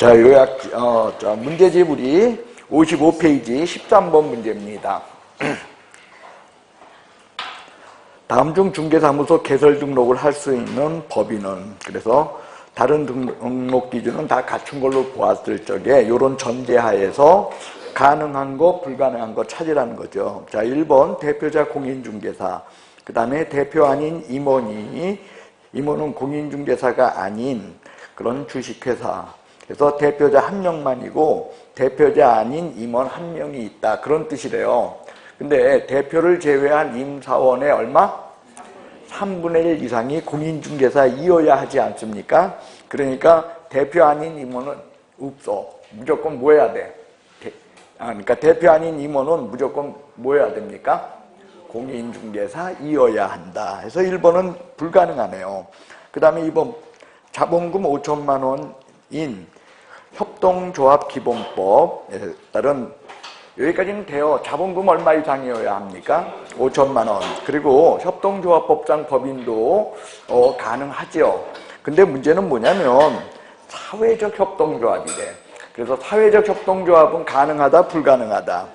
자, 요약, 문제집 우리 55페이지 13번 문제입니다. 다음 중 중개사무소 개설 등록을 할 수 있는 법인은, 그래서 다른 등록 기준은 다 갖춘 걸로 보았을 적에 이런 전제하에서 가능한 거, 불가능한 거 찾으라는 거죠. 자, 1번 대표자 공인중개사, 그 다음에 대표 아닌 임원은 공인중개사가 아닌 그런 주식회사, 그래서 대표자 한 명만이고 대표자 아닌 임원 한 명이 있다, 그런 뜻이래요. 근데 대표를 제외한 임사원의 얼마? 3분의 1 이상이 공인중개사이어야 하지 않습니까? 그러니까 대표 아닌 임원은 없어. 무조건 뭐 해야 돼? 그러니까 대표 아닌 임원은 무조건 뭐 해야 됩니까? 공인중개사이어야 한다. 그래서 1번은 불가능하네요. 그 다음에 2번 자본금 5천만 원인 협동조합 기본법에 따른, 여기까지는 돼요. 자본금 얼마 이상이어야 합니까? 5천만 원. 그리고 협동조합법상 법인도 가능하죠. 근데 문제는 뭐냐면 사회적 협동조합이래. 그래서 사회적 협동조합은 가능하다, 불가능하다.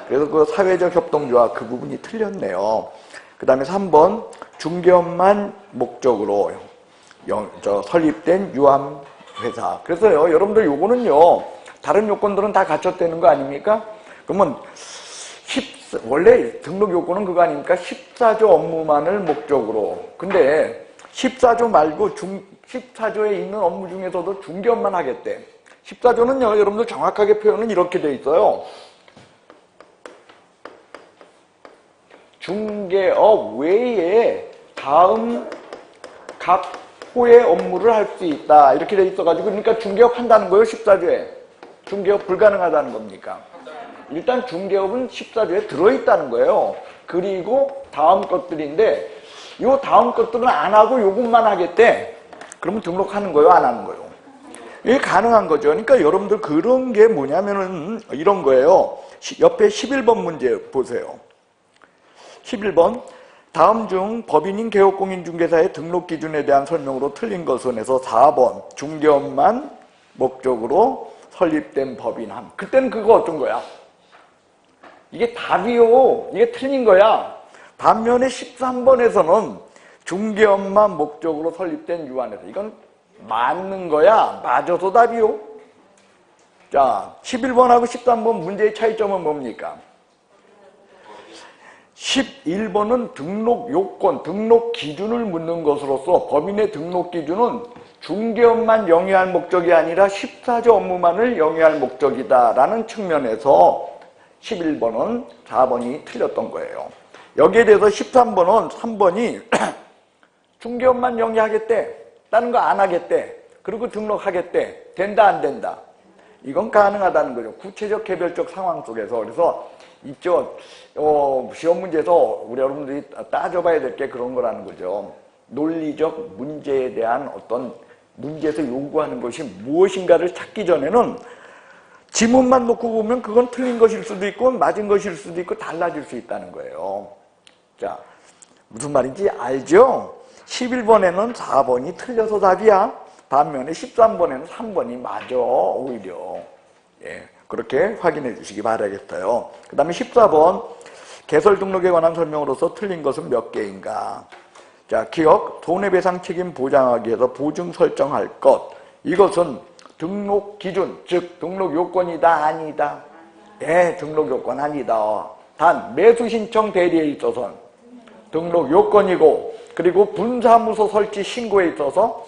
그래서 그 사회적 협동조합 그 부분이 틀렸네요. 그 다음에 3번 중개업만 목적으로 설립된 유함회사. 그래서요, 여러분들 요거는요, 다른 요건들은 다 갖췄다는 거 아닙니까? 그러면 원래 등록 요건은 그거 아닙니까? 14조 업무만을 목적으로. 근데 14조 말고 14조에 있는 업무 중에서도 중개업만 하겠대. 14조는요, 여러분들 정확하게 표현은 이렇게 돼 있어요. 중개업 외에 다음 각 호의 업무를 할 수 있다, 이렇게 돼 있어가지고, 그러니까 중개업 한다는 거예요, 14조에. 중개업 불가능하다는 겁니까? 일단 중개업은 14조에 들어있다는 거예요. 그리고 다음 것들인데, 요 다음 것들은 안 하고 요것만 하겠대. 그러면 등록하는 거예요, 안 하는 거예요? 이게 가능한 거죠. 그러니까 여러분들 그런 게 뭐냐면은 이런 거예요. 옆에 11번 문제 보세요. 11번 다음 중 법인인 개업공인중개사의 등록 기준에 대한 설명으로 틀린 것은 해서 4번 중개업만 목적으로 설립된 법인함. 그때는 그거 어떤 거야? 이게 답이요. 이게 틀린 거야. 반면에 13번에서는 중개업만 목적으로 설립된 유한회사. 이건 맞는 거야. 맞아서 답이요. 자, 11번하고 13번 문제의 차이점은 뭡니까? 11번은 등록 요건, 등록 기준을 묻는 것으로서 법인의 등록 기준은 중개업만 영위할 목적이 아니라 14조 업무만을 영위할 목적이다라는 측면에서 11번은 4번이 틀렸던 거예요. 여기에 대해서 13번은 3번이 중개업만 영위하겠대. 다른 거 안 하겠대. 그리고 등록하겠대. 된다, 안 된다? 이건 가능하다는 거죠. 구체적 개별적 상황 속에서. 그래서 이쪽 시험 문제에서 우리 여러분들이 따져봐야 될 게 그런 거라는 거죠. 논리적 문제에 대한 어떤 문제에서 요구하는 것이 무엇인가를 찾기 전에는 지문만 놓고 보면 그건 틀린 것일 수도 있고 맞은 것일 수도 있고 달라질 수 있다는 거예요. 자, 무슨 말인지 알죠? 11번에는 4번이 틀려서 답이야. 반면에 13번에는 3번이 맞아, 오히려. 예, 그렇게 확인해 주시기 바라겠어요. 그 다음에 14번 개설 등록에 관한 설명으로서 틀린 것은 몇 개인가? 자, 기억, 손해배상 책임 보장하기 위해서 보증 설정할 것. 이것은 등록 기준, 즉 등록 요건이다, 아니다? 네, 등록 요건 아니다. 단 매수 신청 대리에 있어서는 등록 요건이고, 그리고 분사무소 설치 신고에 있어서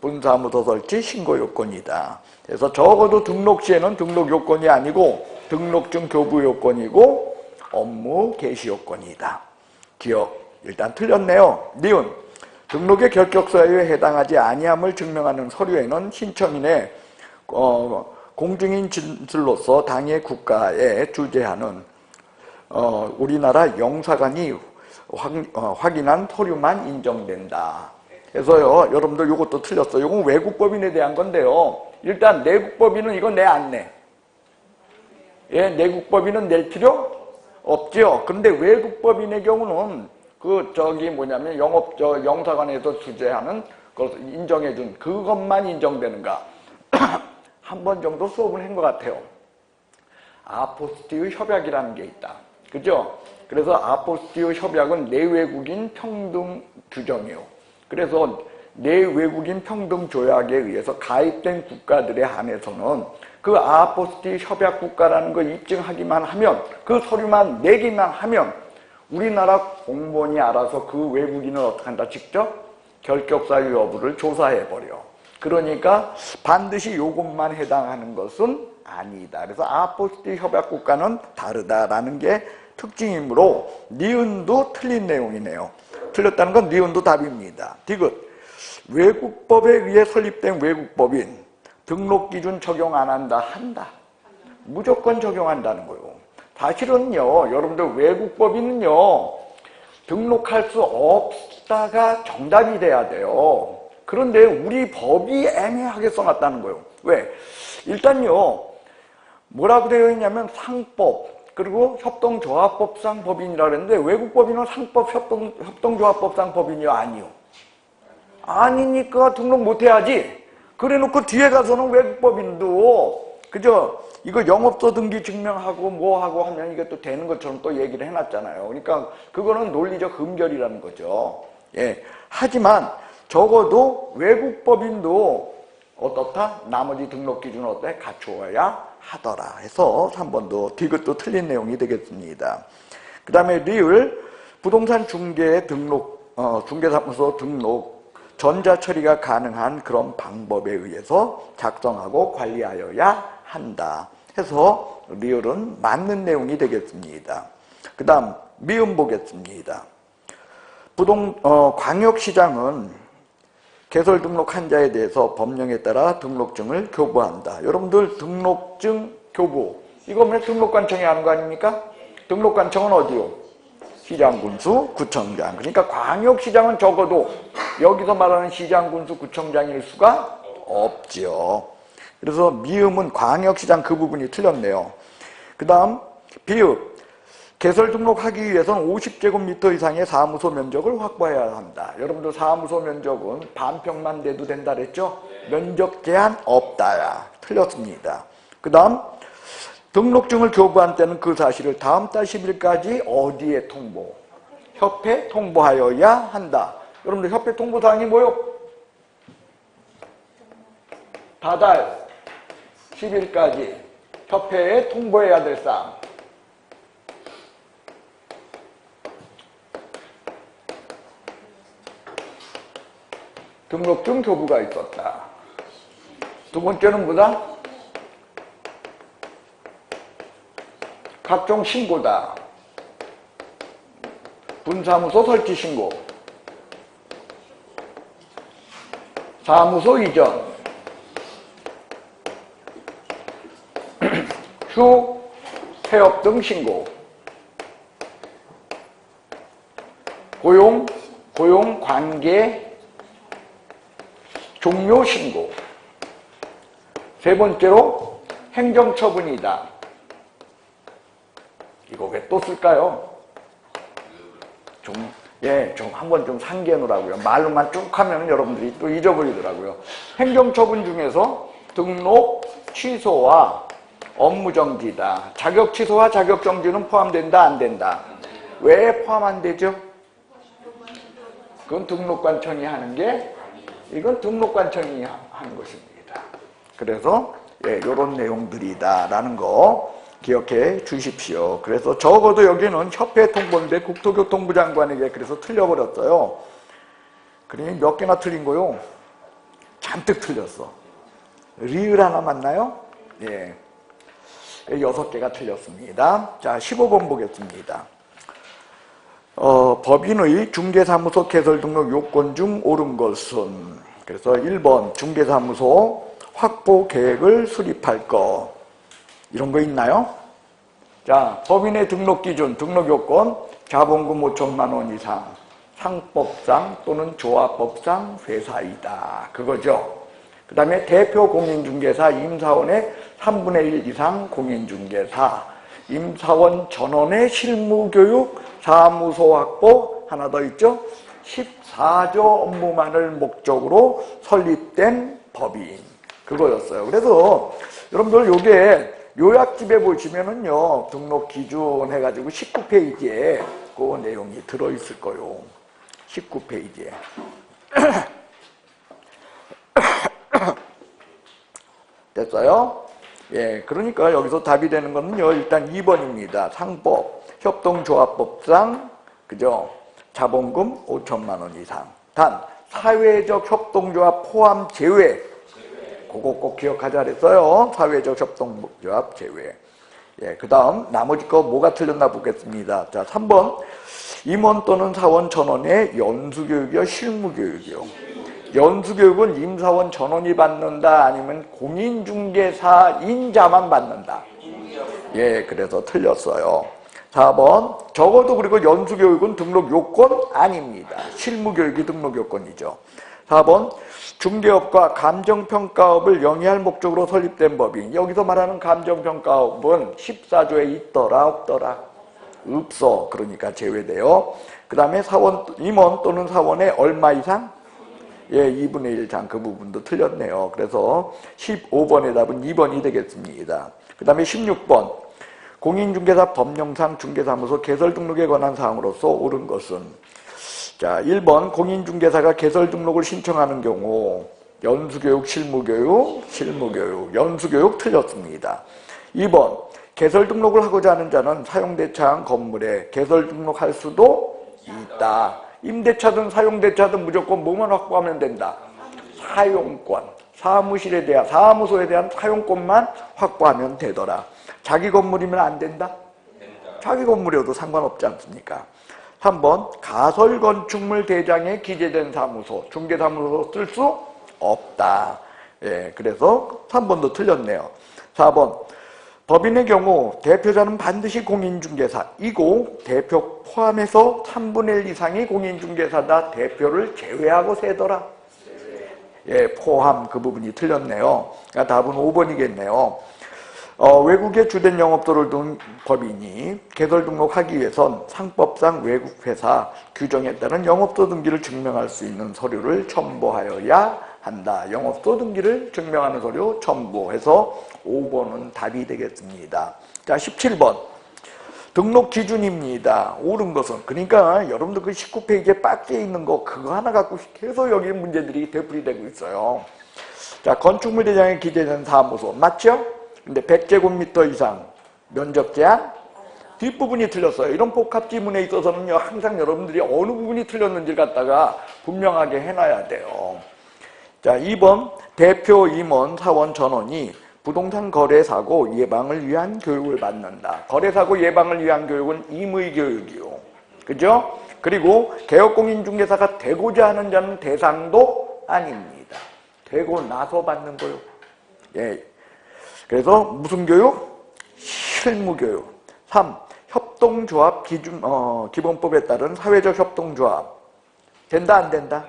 분사무소 설치 신고 요건이다. 그래서 적어도 등록 시에는 등록 요건이 아니고 등록증 교부 요건이고 업무 개시 요건이다. 기억, 일단 틀렸네요. 니은, 등록의 결격 사유에 해당하지 아니함을 증명하는 서류에는 신청인의 공증인 진술로서 당해 국가에 주재하는 우리나라 영사관이 확인한 서류만 인정된다. 그래서요, 여러분들 이것도 틀렸어요. 이건 외국법인에 대한 건데요. 일단 내국법인은 이거 내 안 내? 예, 내국법인은 낼 필요 없죠. 그런데 외국법인의 경우는 영사관에서 주재하는 그것을 인정해준 그것만 인정되는가 한 번 정도 수업을 한 것 같아요. 아포스티의 협약이라는 게 있다. 그죠? 그래서 아포스티의 협약은 내외국인 평등 규정이에요. 그래서 내외국인 평등 조약에 의해서 가입된 국가들에 한해서는 그 아포스티 협약 국가라는 걸 입증하기만 하면, 그 서류만 내기만 하면 우리나라 공무원이 알아서 그 외국인을 어떻게 한다? 직접 결격사유 여부를 조사해버려. 그러니까 반드시 요것만 해당하는 것은 아니다. 그래서 아포스티 협약 국가는 다르다라는 게 특징이므로 니은도 틀린 내용이네요. 틀렸다는 건 니은도 답입니다. 디귿. 외국법에 의해 설립된 외국법인 등록기준 적용 안 한다? 한다. 무조건 적용한다는 거예요. 사실은요, 여러분들 외국법인은요, 등록할 수 없다가 정답이 돼야 돼요. 그런데 우리 법이 애매하게 써놨다는 거예요. 왜? 일단요, 뭐라고 되어 있냐면 상법, 그리고 협동조합법상 법인이라 그랬는데 외국법인은 상법, 협동조합법상 법인이요? 아니요. 아니니까 등록 못해야지. 그래놓고 뒤에 가서는 외국법인도 그죠? 이거 영업소 등기 증명하고 뭐하고 하면 이게 또 되는 것처럼 또 얘기를 해놨잖아요. 그러니까 그거는 논리적 흠결이라는 거죠. 예. 하지만 적어도 외국법인도 어떻다? 나머지 등록 기준을 어때? 갖추어야 하더라 해서 3번도 디귿도 틀린 내용이 되겠습니다. 그 다음에 리을 부동산 중개 등록, 중개사무소 등록 전자처리가 가능한 그런 방법에 의해서 작성하고 관리하여야 한다 해서 리을은 맞는 내용이 되겠습니다. 그 다음 미음 보겠습니다. 광역시장은 개설 등록한 자에 대해서 법령에 따라 등록증을 교부한다. 여러분들 등록증 교부 이거 뭐 등록관청이 하는 거 아닙니까? 등록관청은 어디요? 시장, 군수, 구청장. 그러니까 광역시장은 적어도 여기서 말하는 시장, 군수, 구청장일 수가 없지요. 그래서 미음은 광역시장 그 부분이 틀렸네요. 그 다음 비읍. 개설 등록하기 위해서는 50제곱미터 이상의 사무소 면적을 확보해야 한다. 여러분들 사무소 면적은 반평만 돼도 된다 그랬죠? 면적 제한 없다야. 틀렸습니다. 그 다음 등록증을 교부한 때는 그 사실을 다음 달 10일까지 어디에 통보? 협회 통보하여야 한다. 여러분들 협회 통보사항이 뭐요? 다달 10일까지 협회에 통보해야 될 사항. 등록증 교부가 있었다. 두 번째는 뭐다? 각종 신고다. 분사무소 설치 신고, 사무소 이전, 휴, 폐업 등 신고, 고용 관계 종료 신고. 세 번째로 행정처분이다. 이거 왜 또 쓸까요? 좀 한번 좀 상기해놓으라고요. 말로만 쭉 하면 여러분들이 또 잊어버리더라고요. 행정처분 중에서 등록 취소와 업무정지다. 자격 취소와 자격 정지는 포함된다, 안 된다? 왜 포함 안 되죠? 그건 등록관청이 하는 게, 이건 등록관청이 하는 것입니다. 그래서 이런 내용들이다라는 거 기억해 주십시오. 그래서 적어도 여기는 협회 통보인데 국토교통부 장관에게 그래서 틀려버렸어요. 그러니 몇 개나 틀린 거요? 잔뜩 틀렸어. 리을 하나 맞나요? 예. 6개가 틀렸습니다. 자, 15번 보겠습니다. 법인의 중개사무소 개설 등록 요건 중 옳은 것은, 그래서 1번 중개사무소 확보 계획을 수립할 것, 이런 거 있나요? 자, 법인의 등록 기준, 등록 요건 자본금 5천만 원 이상, 상법상 또는 조합법상 회사이다. 그거죠. 그 다음에 대표 공인중개사 임사원의 3분의 1 이상 공인중개사, 임사원 전원의 실무교육, 사무소 확보, 하나 더 있죠? 14조 업무만을 목적으로 설립된 법인. 그거였어요. 그래서 여러분들 요게 요약집에 보시면은요, 등록 기준 해가지고 19페이지에 그 내용이 들어있을 거요. 19페이지에. 됐어요? 예, 그러니까 여기서 답이 되는 거는요, 일단 2번입니다. 상법, 협동조합법상, 그죠? 자본금 5천만 원 이상. 단, 사회적 협동조합 포함 제외. 그거 꼭 기억하자 그랬어요. 사회적 협동조합 제외. 예, 그 다음, 나머지 거 뭐가 틀렸나 보겠습니다. 자, 3번. 임원 또는 사원 전원의 연수교육이요, 실무교육이요. 연수교육은 임사원 전원이 받는다, 아니면 공인중개사인 자만 받는다. 예, 그래서 틀렸어요. 4번. 적어도 그리고 연수교육은 등록 요건 아닙니다. 실무교육이 등록 요건이죠. 4번. 중개업과 감정평가업을 영위할 목적으로 설립된 법인. 여기서 말하는 감정평가업은 14조에 있더라, 없더라? 없어. 그러니까 제외돼요. 그 다음에 사원, 임원 또는 사원의 얼마 이상? 예, 2분의 1장 그 부분도 틀렸네요. 그래서 15번의 답은 2번이 되겠습니다. 그 다음에 16번. 공인중개사 법령상 중개사무소 개설 등록에 관한 사항으로서 옳은 것은, 자, 1번 공인중개사가 개설 등록을 신청하는 경우 연수교육, 실무교육, 연수교육 틀렸습니다. 2번 개설 등록을 하고자 하는 자는 사용대차한 건물에 개설 등록할 수도 있다. 임대차든 사용대차든 무조건 뭐만 확보하면 된다? 사용권. 사무실에 대한, 사무소에 대한 사용권만 확보하면 되더라. 자기 건물이면 안 된다? 자기 건물이어도 상관없지 않습니까? 3번 가설건축물 대장에 기재된 사무소, 중개사무소 쓸 수 없다. 예, 그래서 3번도 틀렸네요. 4번 법인의 경우 대표자는 반드시 공인중개사이고 대표 포함해서 3분의 1 이상이 공인중개사다. 대표를 제외하고 세더라. 예, 포함 그 부분이 틀렸네요. 그러니까 답은 5번이겠네요. 외국에 주된 영업소를 둔 법인이 개설 등록하기 위해선 상법상 외국회사 규정에 따른 영업소 등기를 증명할 수 있는 서류를 첨부하여야 한다. 영업소 등기를 증명하는 서류 첨부해서 5번은 답이 되겠습니다. 자, 17번. 등록 기준입니다. 옳은 것은. 그러니까 여러분들 그 19페이지에 박스에 있는 거 그거 하나 갖고 계속 여기 문제들이 되풀이되고 있어요. 자, 건축물 대장에 기재된 사무소. 맞죠? 근데 100제곱미터 이상 면적 제한? 뒷부분이 틀렸어요. 이런 복합 지문에 있어서는요, 항상 여러분들이 어느 부분이 틀렸는지 갖다가 분명하게 해놔야 돼요. 자, 2번 대표, 임원, 사원, 전원이 부동산 거래사고 예방을 위한 교육을 받는다. 거래사고 예방을 위한 교육은 임의교육이요. 그죠? 그리고 개업공인중개사가 되고자 하는 자는 대상도 아닙니다. 되고 나서 받는 거요. 예. 그래서 무슨 교육? 실무교육. 3. 협동조합 기준, 기본법에 따른 사회적 협동조합. 된다, 안 된다?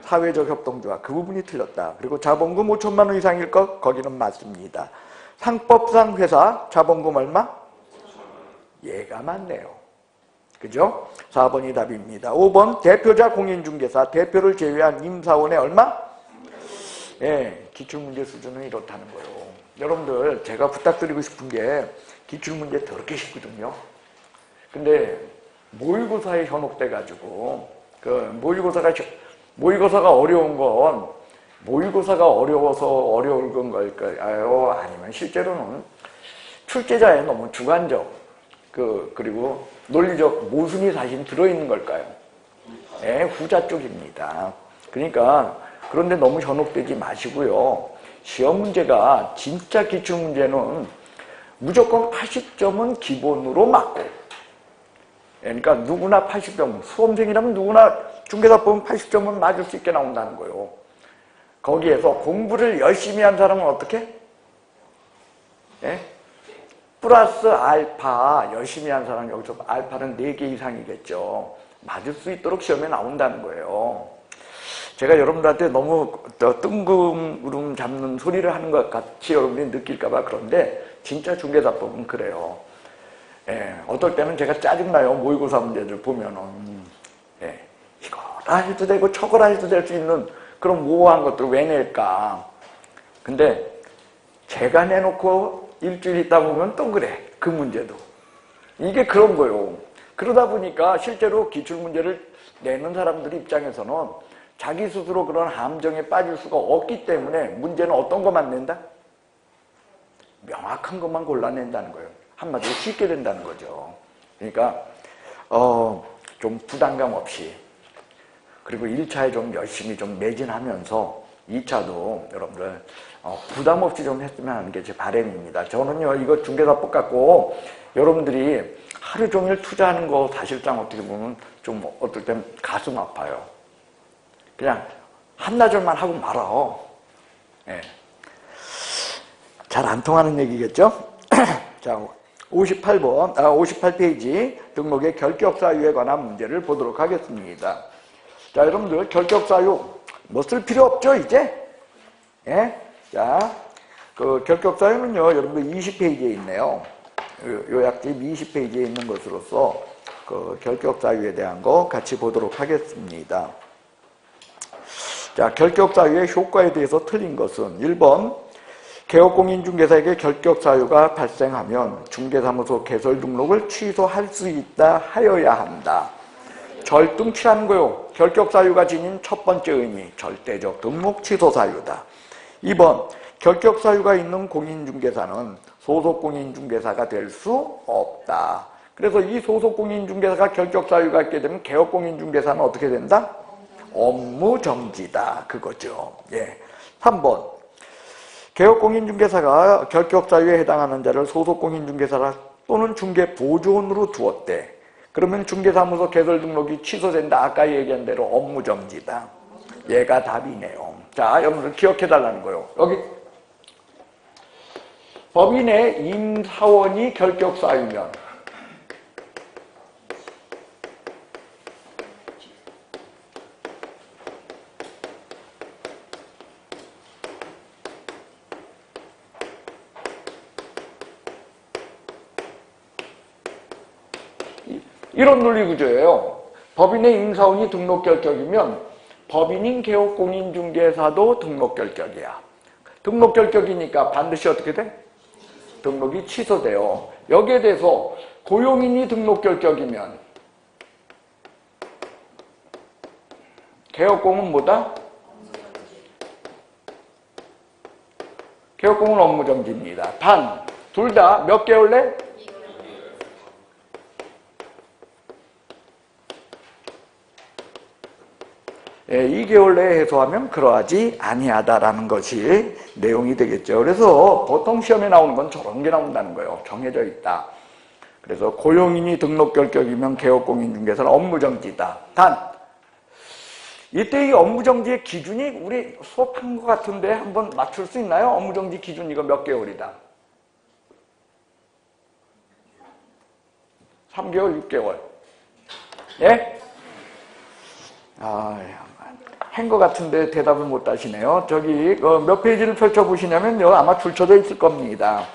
사회적 협동조합. 그 부분이 틀렸다. 그리고 자본금 5천만 원 이상일 것, 거기는 맞습니다. 상법상 회사, 자본금 얼마? 얘가 맞네요. 그죠? 4번이 답입니다. 5번, 대표자 공인중개사, 대표를 제외한 임사원의 얼마? 예, 기출문제 수준은 이렇다는 거예요. 여러분들 제가 부탁드리고 싶은 게 기출문제 더럽게 쉽거든요. 근데 모의고사에 현혹돼가지고 그 모의고사가 어려운 건 모의고사가 어려워서 어려운 건 걸까요? 아니면 실제로는 출제자에 너무 주관적 그리고 논리적 모순이 사실 들어있는 걸까요? 네, 후자 쪽입니다. 그러니까 그런데 너무 현혹되지 마시고요. 시험 문제가 진짜 기출 문제는 무조건 80점은 기본으로 맞고, 그러니까 누구나 80점, 수험생이라면 누구나 중개사법은 80점은 맞을 수 있게 나온다는 거예요. 거기에서 공부를 열심히 한 사람은 어떻게? 예? 플러스 알파, 열심히 한 사람은 여기서 알파는 4개 이상이겠죠. 맞을 수 있도록 시험에 나온다는 거예요. 제가 여러분들한테 너무 뜬구름 잡는 소리를 하는 것 같이 여러분들이 느낄까봐 그런데 진짜 중개사법은 그래요. 예, 어떨 때는 제가 짜증나요. 모의고사 문제들 보면은. 예, 이거라 해도 되고 저거라 해도 될 수 있는 그런 모호한 것들을 왜 낼까? 근데 제가 내놓고 일주일 있다 보면 또 그래. 그 문제도. 이게 그런 거예요. 그러다 보니까 실제로 기출문제를 내는 사람들 입장에서는 자기 스스로 그런 함정에 빠질 수가 없기 때문에 문제는 어떤 것만 낸다? 명확한 것만 골라낸다는 거예요. 한마디로 쉽게 된다는 거죠. 그러니까 좀 부담감 없이, 그리고 1차에 좀 열심히 좀 매진하면서 2차도 여러분들 부담 없이 좀 했으면 하는 게 제 바람입니다. 저는요, 이거 중개사법 갖고 여러분들이 하루 종일 투자하는 거 사실상 어떻게 보면 좀 어떨 땐 가슴 아파요. 그냥 한나절만 하고 말아. 예. 잘 안 통하는 얘기겠죠? 자, 58페이지 등록의 결격사유에 관한 문제를 보도록 하겠습니다. 자, 여러분들 결격사유 뭐 쓸 필요 없죠, 이제? 예? 자, 그 결격사유는요, 여러분들 20페이지에 있네요. 요약집 20페이지에 있는 것으로서 그 결격사유에 대한 거 같이 보도록 하겠습니다. 자, 결격사유의 효과에 대해서 틀린 것은 1번, 개업공인중개사에게 결격사유가 발생하면 중개사무소 개설 등록을 취소할 수 있다 하여야 한다. 절등치라는 거요. 결격사유가 지닌 첫 번째 의미, 절대적 등록 취소 사유다. 2번, 결격사유가 있는 공인중개사는 소속공인중개사가 될 수 없다. 그래서 이 소속공인중개사가 결격사유가 있게 되면 개업공인중개사는 어떻게 된다? 업무정지다. 그거죠. 예. 3번, 개업공인중개사가 결격사유에 해당하는 자를 소속공인중개사라 또는 중개보조원으로 두었대. 그러면 중개사무소 개설 등록이 취소된다. 아까 얘기한 대로 업무정지다. 얘가 답이네요. 자, 여러분들 기억해달라는 거예요. 여기 법인의 임사원이 결격사유면 이런 논리구조예요. 법인의 임사원이 등록결격이면 법인인 개업공인중개사도 등록결격이야. 등록결격이니까 반드시 어떻게 돼? 등록이 취소돼요. 여기에 대해서 고용인이 등록결격이면 개업공은 뭐다? 개업공은 업무정지입니다. 단, 둘 다 몇 개월 내? 예, 2개월 내에 해소하면 그러하지 아니하다라는 것이 내용이 되겠죠. 그래서 보통 시험에 나오는 건 저런 게 나온다는 거예요. 정해져 있다. 그래서 고용인이 등록결격이면 개업공인중개사는 업무정지다. 단, 이때 이 업무정지의 기준이 우리 수업한 것 같은데 한번 맞출 수 있나요? 업무정지 기준 이거 몇 개월이다? 3개월, 6개월. 예? 한 것 같은데 대답을 못 하시네요. 저기 몇 페이지를 펼쳐보시냐면요. 아마 줄쳐져 있을 겁니다.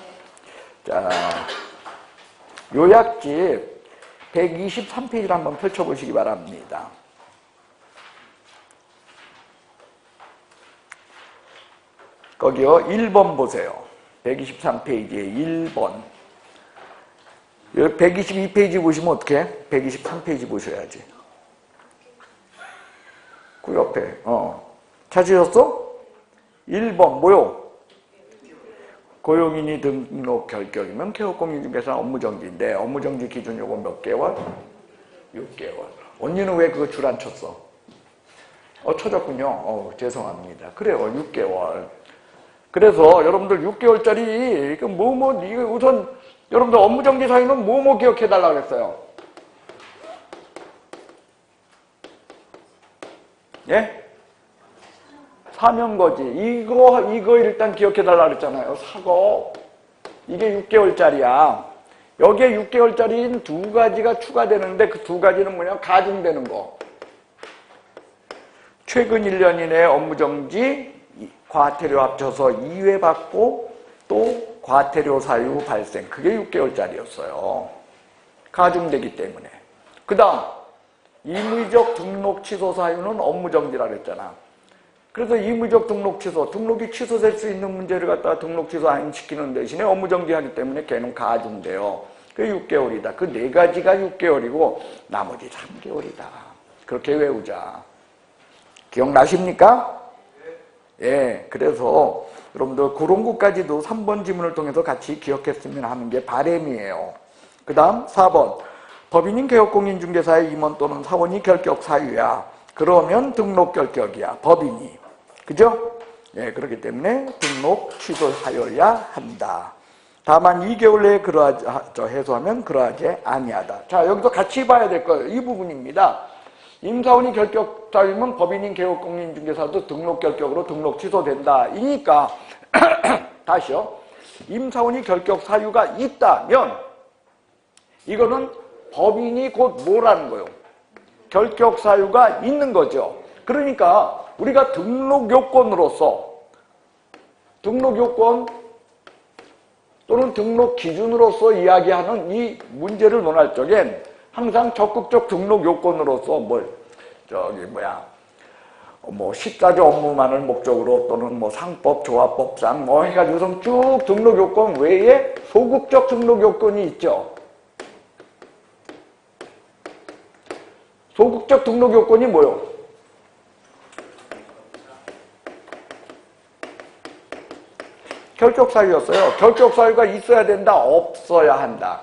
자, 요약집 123페이지를 한번 펼쳐보시기 바랍니다. 거기요. 1번 보세요. 123페이지에 1번. 122페이지 보시면 어떡해? 123페이지 보셔야지. 그 옆에, 찾으셨어? 1번, 뭐요? 고용인이 등록 결격이면 개업공인중개사는 업무정지인데, 업무정지 기준 요거 몇 개월? 6개월. 언니는 왜 그거 줄 안 쳤어? 쳐졌군요. 죄송합니다. 그래요, 6개월. 그래서 여러분들 6개월짜리, 이거 이거 우선, 여러분들 업무정지 사유는 뭐뭐 기억해달라고 그랬어요? 예? 사면거지. 이거 일단 기억해달라고 그랬잖아요. 사고. 이게 6개월짜리야. 여기에 6개월짜리인 두 가지가 추가되는데 그 두 가지는 뭐냐? 가중되는 거. 최근 1년 이내에 업무정지, 과태료 합쳐서 2회 받고 또 과태료 사유 발생. 그게 6개월짜리였어요. 가중되기 때문에. 그 다음. 임의적 등록 취소 사유는 업무정지라 그랬잖아. 그래서 의무적 등록 취소, 등록이 취소될 수 있는 문제를 갖다가 등록 취소 안 시키는 대신에 업무 정지하기 때문에 걔는 가중돼요. 그 6개월이다. 그 4가지가 6개월이고 나머지 3개월이다. 그렇게 외우자. 기억나십니까? 예, 그래서 여러분들 그런 것까지도 3번 지문을 통해서 같이 기억했으면 하는 게 바람이에요. 그 다음 4번. 법인인 개업공인중개사의 임원 또는 사원이 결격 사유야. 그러면 등록 결격이야. 법인이. 그죠? 예, 그렇기 때문에 등록 취소하여야 한다. 다만 2개월 내에 해소하면 그러하지 아니하다. 자, 여기서 같이 봐야 될 거예요. 이 부분입니다. 임사원이 결격 사유면 법인인 개업공인중개사도 등록 결격으로 등록 취소된다. 이니까 다시요. 임사원이 결격 사유가 있다면 이거는 법인이 곧 뭐라는 거예요? 결격 사유가 있는 거죠. 그러니까 우리가 등록 요건으로서 등록 요건 또는 등록 기준으로서 이야기하는 이 문제를 논할 적엔 항상 적극적 등록 요건으로서 식사조 업무만을 목적으로 또는 상법, 조합법상 해가지고서 쭉 등록 요건 외에 소극적 등록 요건이 있죠. 소극적 등록 요건이 뭐요? 결격 사유였어요. 결격 사유가 있어야 된다, 없어야 한다.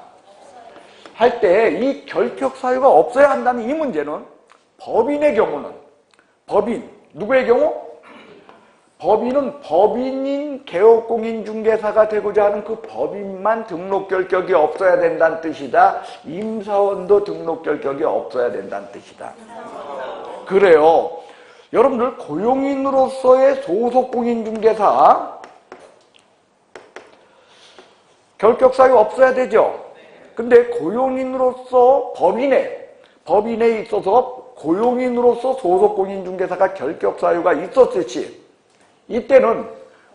할 때 이 결격 사유가 없어야 한다는 이 문제는 법인의 경우는 법인, 누구의 경우? 법인은 법인인 개업공인중개사가 되고자 하는 그 법인만 등록 결격이 없어야 된다는 뜻이다. 임사원도 등록 결격이 없어야 된다는 뜻이다. 그래요. 여러분들 고용인으로서의 소속공인중개사 결격 사유 없어야 되죠. 근데 고용인으로서 법인에 있어서 고용인으로서 소속공인중개사가 결격 사유가 있었듯이 이때는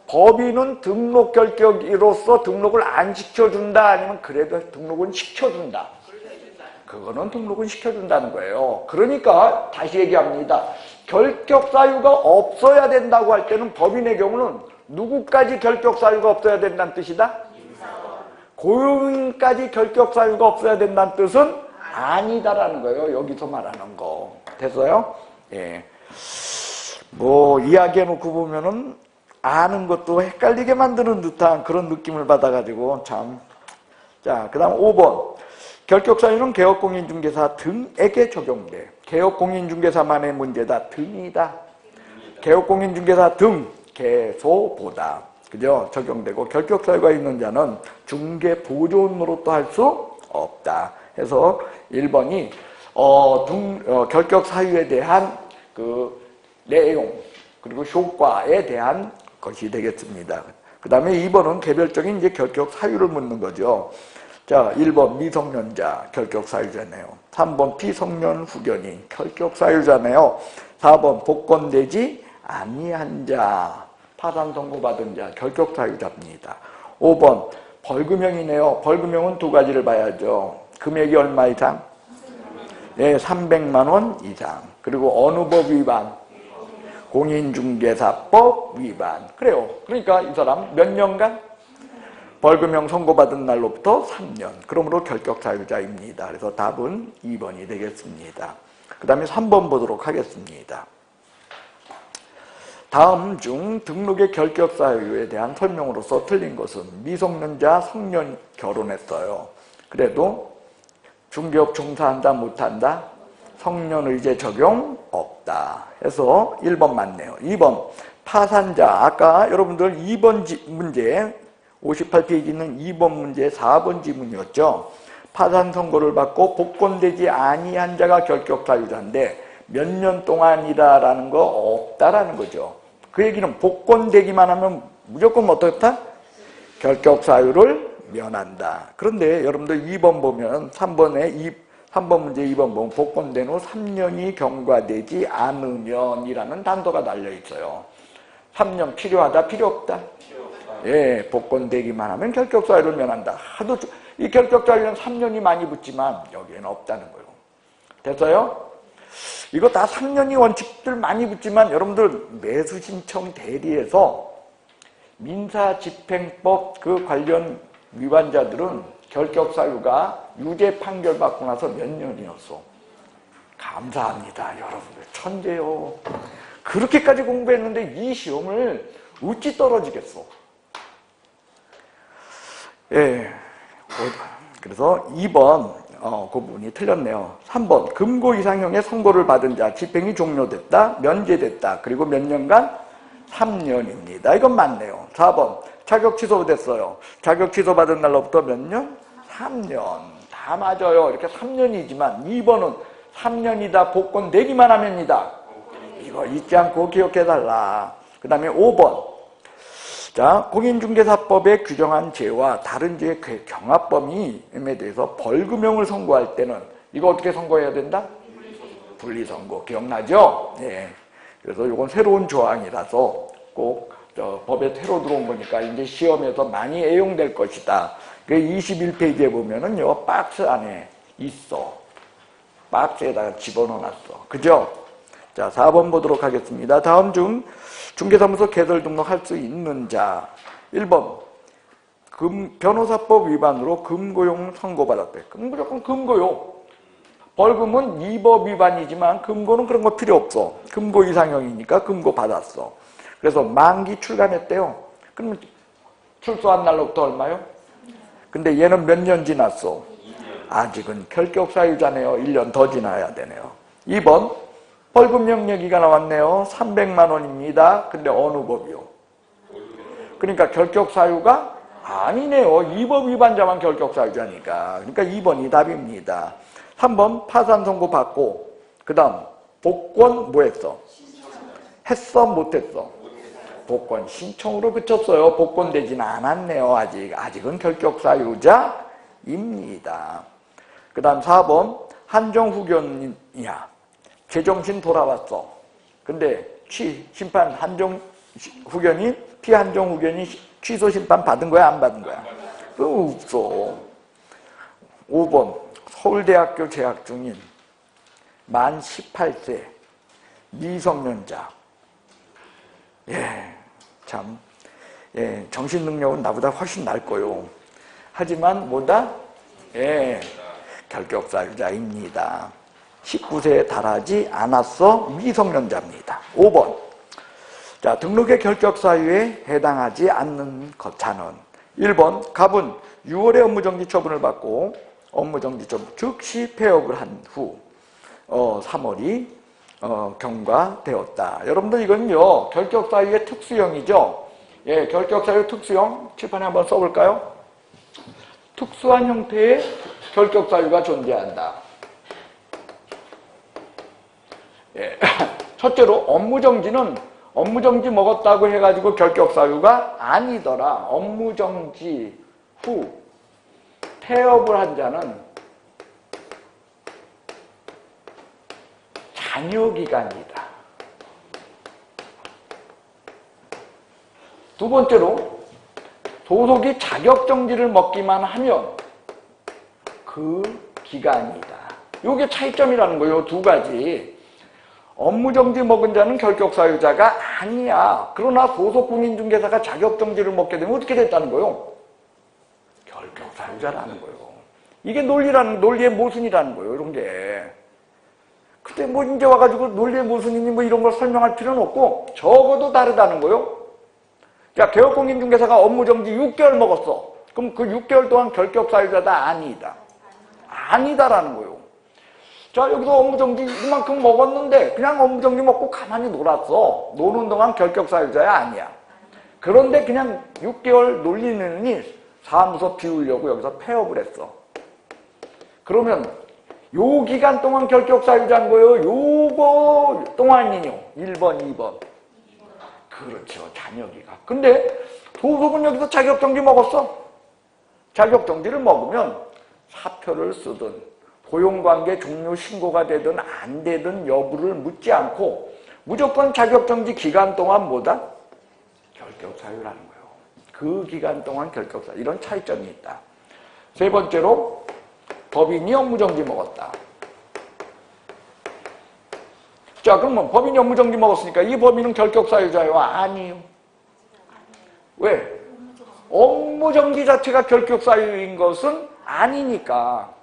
법인은 등록 결격으로서 등록을 안 시켜준다 아니면 그래도 등록은 시켜준다. 그거는 등록은 시켜준다는 거예요. 그러니까 다시 얘기합니다. 결격 사유가 없어야 된다고 할 때는 법인의 경우는 누구까지 결격 사유가 없어야 된다는 뜻이다? 고용인까지 결격 사유가 없어야 된다는 뜻은 아니다라는 거예요. 여기서 말하는 거. 됐어요? 예. 이야기해놓고 보면은 아는 것도 헷갈리게 만드는 듯한 그런 느낌을 받아가지고 참. 자, 그 다음 5번. 결격 사유는 개업공인중개사 등에게 적용돼. 개업공인중개사만의 문제다. 등이다. 개업공인중개사 등, 개소보다. 그죠? 적용되고 결격 사유가 있는 자는 중개 보존으로 또 할 수 없다. 해서 1번이 결격 사유에 대한 그 내용 그리고 효과에 대한 것이 되겠습니다. 그 다음에 2번은 개별적인 이제 결격 사유를 묻는 거죠. 자, 1번 미성년자 결격 사유잖아요. 3번 피성년 후견인 결격 사유잖아요. 4번 복권되지 아니한 자 파산 선고받은 자 결격 사유자입니다. 5번 벌금형이네요. 벌금형은 두 가지를 봐야죠. 금액이 얼마 이상? 네, 300만 원 이상. 그리고 어느 법 위반? 공인중개사법 위반. 그래요. 그러니까 이 사람 몇 년간? 벌금형 선고받은 날로부터 3년. 그러므로 결격 사유자입니다. 그래서 답은 2번이 되겠습니다. 그 다음에 3번 보도록 하겠습니다. 다음 중 등록의 결격 사유에 대한 설명으로서 틀린 것은 미성년자 성년 결혼했어요. 그래도 중개업 종사한다 못한다? 성년의제 적용 없다. 해서 1번 맞네요. 2번 파산자. 아까 여러분들 2번 문제 58페이지는 2번 문제 4번 지문이었죠. 파산 선고를 받고 복권되지 아니한 자가 결격 사유자인데 몇 년 동안이라는 거 없다라는 거죠. 그 얘기는 복권되기만 하면 무조건 어떻다? 결격 사유를 면한다. 그런데 여러분들 2번 보면 3번 문제 2번 보면 복권된 후 3년이 경과되지 않으면이라는 단서가 달려 있어요. 3년 필요하다, 필요 없다? 예, 복권되기만 하면 결격 사유를 면한다. 이 결격 사유는 3년이 많이 붙지만 여기에는 없다는 거예요. 됐어요? 이거 다 3년이 원칙들 많이 붙지만 여러분들 매수신청 대리에서 민사집행법 그 관련 위반자들은 결격사유가 유죄 판결 받고 나서 몇 년이었어. 감사합니다. 여러분들 천재요. 그렇게까지 공부했는데 이 시험을 어찌 떨어지겠어. 예. 그래서 2번 그 부분이 틀렸네요. 3번 금고 이상형의 선고를 받은 자 집행이 종료됐다, 면제됐다. 그리고 몇 년간? 3년입니다. 이건 맞네요. 4번 자격 취소됐어요. 자격 취소받은 날로부터 몇 년? 3년. 다 맞아요. 이렇게 3년이지만 2번은 3년이다 복권 내기만 하면이다. 이거 잊지 않고 기억해달라. 그 다음에 5번 자, 공인중개사법에 규정한 죄와 다른 죄의 경합범위에 대해서 벌금형을 선고할 때는 이거 어떻게 선고해야 된다? 분리선고. 기억나죠? 네. 그래서 이건 새로운 조항이라서 꼭 법에 새로 들어온 거니까 이제 시험에서 많이 애용될 것이다. 그 21페이지에 보면은요, 박스 안에 있어. 박스에다가 집어넣어놨어. 그죠? 자, 4번 보도록 하겠습니다. 다음 중 중개사무소 개설 등록할 수 있는 자. 1번 변호사법 위반으로 금고용 선고받았대. 무조건 금고용. 벌금은 위법 위반이지만 금고는 그런 거 필요 없어. 금고 이상형이니까 금고 받았어. 그래서 만기 출감했대요. 그러면 출소한 날로부터 얼마요? 근데 얘는 몇 년 지났어? 아직은 결격사유자네요. 1년 더 지나야 되네요. 2번 벌금형 얘기가 나왔네요. 300만 원입니다. 근데 어느 법이요? 그러니까 결격사유가 아니네요. 위법 위반자만 결격사유자니까. 그러니까 2번이 답입니다. 3번 파산 선고 받고 그 다음 복권 뭐 했어? 했어 못했어? 복권 신청으로 그쳤어요. 복권 되지는 않았네요. 아직은 결격사유자입니다. 그 다음 4번 한정후견이야. 제정신 돌아왔어. 근데 심판 한정후견이 피한정후견이 취소 심판 받은 거야 안 받은 거야? 그거 없어. 5번 서울대학교 재학 중인 만 18세 미성년자. 참 정신능력은 나보다 훨씬 날 거요. 하지만 뭐다? 결격사유자입니다. 19세에 달하지 않았어. 미성년자입니다. 5번 자, 등록의 결격사유에 해당하지 않는 자는 1번 갑은 6월에 업무정지 처분을 받고 업무정지 처분 즉시 폐업을 한 후 3월이 경과되었다. 여러분들 이건요 결격사유의 특수형이죠. 결격사유 특수형 칠판에 한번 써볼까요? 특수한 형태의 결격사유가 존재한다. 첫째로 업무정지는 업무정지 먹었다고 해가지고 결격사유가 아니더라. 업무정지 후 폐업을 한 자는 잔여기간이다. 두 번째로 소속이 자격정지를 먹기만 하면 그 기간이다. 이게 차이점이라는 거예요. 두 가지. 업무정지 먹은 자는 결격사유자가 아니야. 그러나 소속공인중개사가 자격정지를 먹게 되면 어떻게 됐다는 거예요? 결격사유자라는 거예요. 이게 논리의 모순이라는 거예요. 이런 게. 근데 뭐 이제 와가지고 논리의 모순이니 뭐 이런 걸 설명할 필요는 없고 적어도 다르다는 거예요. 자, 개업공인중개사가 업무정지 6개월 먹었어. 그럼 그 6개월 동안 결격사유자다? 아니다. 아니다라는 거예요. 자, 여기서 업무정지 이만큼 먹었는데 그냥 업무정지 먹고 가만히 놀았어. 노는 동안 결격사유자야? 아니야. 그런데 그냥 6개월 놀리느니 사무소 비우려고 여기서 폐업을 했어. 그러면 요 기간 동안 결격사유자인 거예요? 요거 동안이요? 1번, 2번. 그렇죠. 잔여기간. 근데 소속은 여기서 자격정지 먹었어. 자격정지를 먹으면 사표를 쓰든 고용관계 종료 신고가 되든 안 되든 여부를 묻지 않고 무조건 자격정지 기간 동안 뭐다? 결격사유라는 거예요. 그 기간 동안 결격사유. 이런 차이점이 있다. 세 번째로 법인이 업무정지 먹었다. 자, 그러면 법인이 업무정지 먹었으니까 이 법인은 결격사유자예요? 아니요. 왜? 업무정지 자체가 결격사유인 것은 아니니까.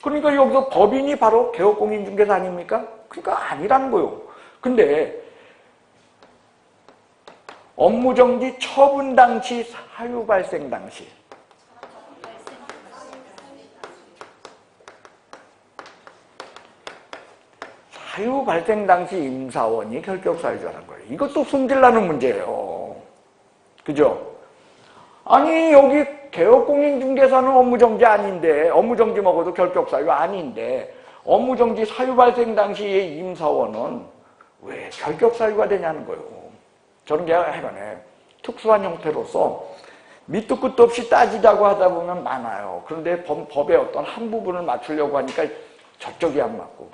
그러니까 여기서 법인이 바로 개업공인중개사 아닙니까? 그러니까 아니라는 거예요. 근데 업무정지 처분 당시, 사유 발생 당시. 사유 발생 당시 임사원이 결격사유자라는 거예요. 이것도 숨질나는 문제예요. 그죠? 아니, 여기 개업공인중개사는 업무정지 아닌데, 업무정지 먹어도 결격사유 아닌데, 업무정지 사유 발생 당시의 임사원은 왜 결격사유가 되냐는 거예요. 저는 하여간에 특수한 형태로서 밑도 끝도 없이 따지자고 하다 보면 많아요. 그런데 법의 어떤 한 부분을 맞추려고 하니까 저쪽이 안 맞고.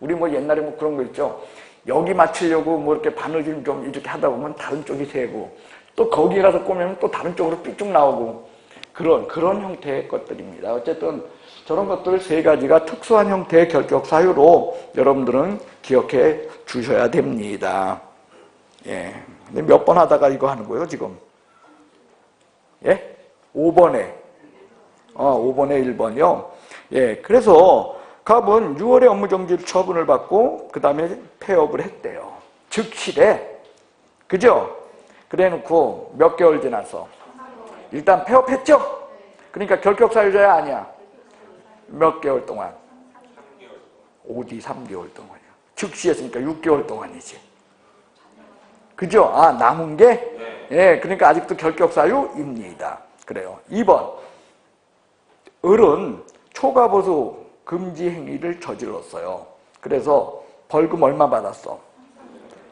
우리 뭐 옛날에 뭐 그런 거 있죠. 여기 맞추려고 뭐 이렇게 바느질 좀 이렇게 하다 보면 다른 쪽이 새고, 또 거기 가서 꼬매면 또 다른 쪽으로 삐쭉 나오고, 그런 형태의 것들입니다. 어쨌든 저런 것들 세 가지가 특수한 형태의 결격 사유로 여러분들은 기억해 주셔야 됩니다. 예. 근데 몇 번 하다가 이거 하는 거예요, 지금? 예? 5번에. 5번에 1번이요. 예. 그래서 갑은 6월에 업무정지 처분을 받고 그 다음에 폐업을 했대요. 즉실에. 그죠? 그래 놓고 몇 개월 지나서 일단 폐업했죠? 그러니까 결격사유자야 아니야? 몇 개월 동안? 어디 3개월 동안이야. 즉시했으니까 6개월 동안이지. 그죠? 아, 남은 게? 예, 그러니까 아직도 결격사유입니다. 그래요. 2번. 을은 초과보수 금지 행위를 저질렀어요. 그래서 벌금 얼마 받았어?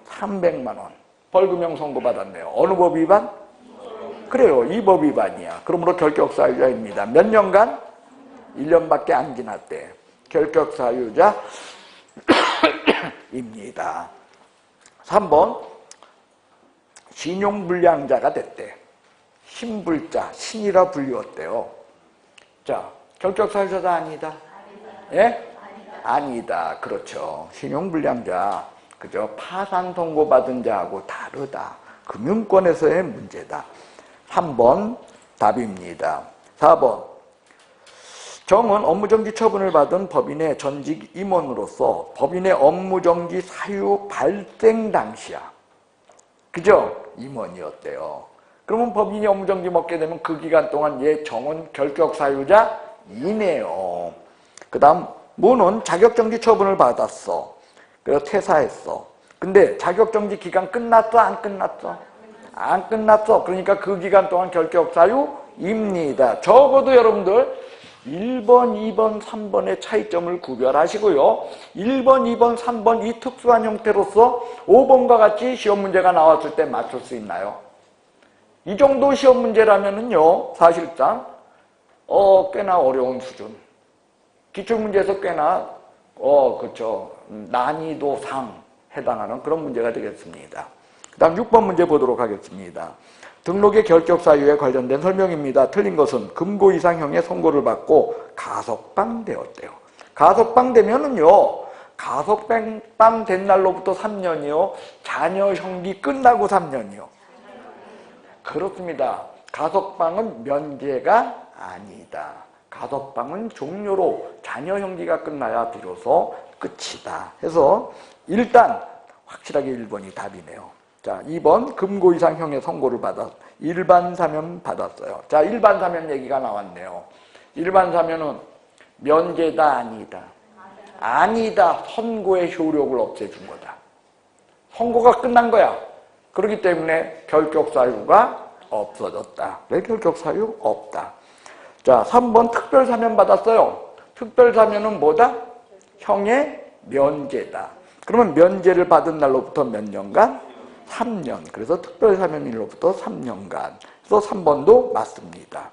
300만 원. 벌금형 선고받았네요. 어느 법 위반? 그래요. 이 법 위반이야. 그러므로 결격사유자입니다. 몇 년간? 1년밖에 안 지났대. 결격사유자입니다. 3번. 신용불량자가 됐대. 신불자, 신이라 불리웠대요. 자, 결격사유자다 아니다? 예? 아니다. 그렇죠. 신용불량자. 그죠? 파산 선고받은 자하고 다르다. 금융권에서의 문제다. 3번 답입니다. 4번. 정은 업무정지 처분을 받은 법인의 전직 임원으로서 법인의 업무정지 사유 발생 당시야. 그죠? 임원이었대요. 그러면 법인이 업무정지 먹게 되면 그 기간 동안 얘 정은 결격사유자이네요. 그 다음 모는 자격정지 처분을 받았어. 그래서 퇴사했어. 근데 자격정지 기간 끝났어? 안 끝났어? 안 끝났어. 그러니까 그 기간 동안 결격사유입니다. 적어도 여러분들 1번, 2번, 3번의 차이점을 구별하시고요. 1번, 2번, 3번 이 특수한 형태로서 5번과 같이 시험 문제가 나왔을 때 맞출 수 있나요? 이 정도 시험 문제라면은요, 사실상 꽤나 어려운 수준. 기출문제에서 꽤나 그렇죠. 난이도상 해당하는 그런 문제가 되겠습니다. 그 다음 6번 문제 보도록 하겠습니다. 등록의 결격사유에 관련된 설명입니다. 틀린 것은 금고 이상형의 선고를 받고 가석방되었대요. 가석방되면은요, 가석방 된 날로부터 3년이요, 자녀형기 끝나고 3년이요. 그렇습니다. 가석방은 면제가 아니다. 가석방은 종료로 자녀형기가 끝나야 비로소 끝이다. 해서 일단 확실하게 1번이 답이네요. 자, 2번 금고 이상형의 선고를 받아 일반 사면 받았어요. 자, 일반 사면 얘기가 나왔네요. 일반 사면은 면제다 아니다? 아니다. 선고의 효력을 없애준 거다. 선고가 끝난 거야. 그렇기 때문에 결격사유가 없어졌다. 왜 결격사유? 없다. 자, 3번 특별사면 받았어요. 특별사면은 뭐다? 형의 면제다. 그러면 면제를 받은 날로부터 몇 년간? 3년. 그래서 특별사면일로부터 3년간. 그래서 3번도 맞습니다.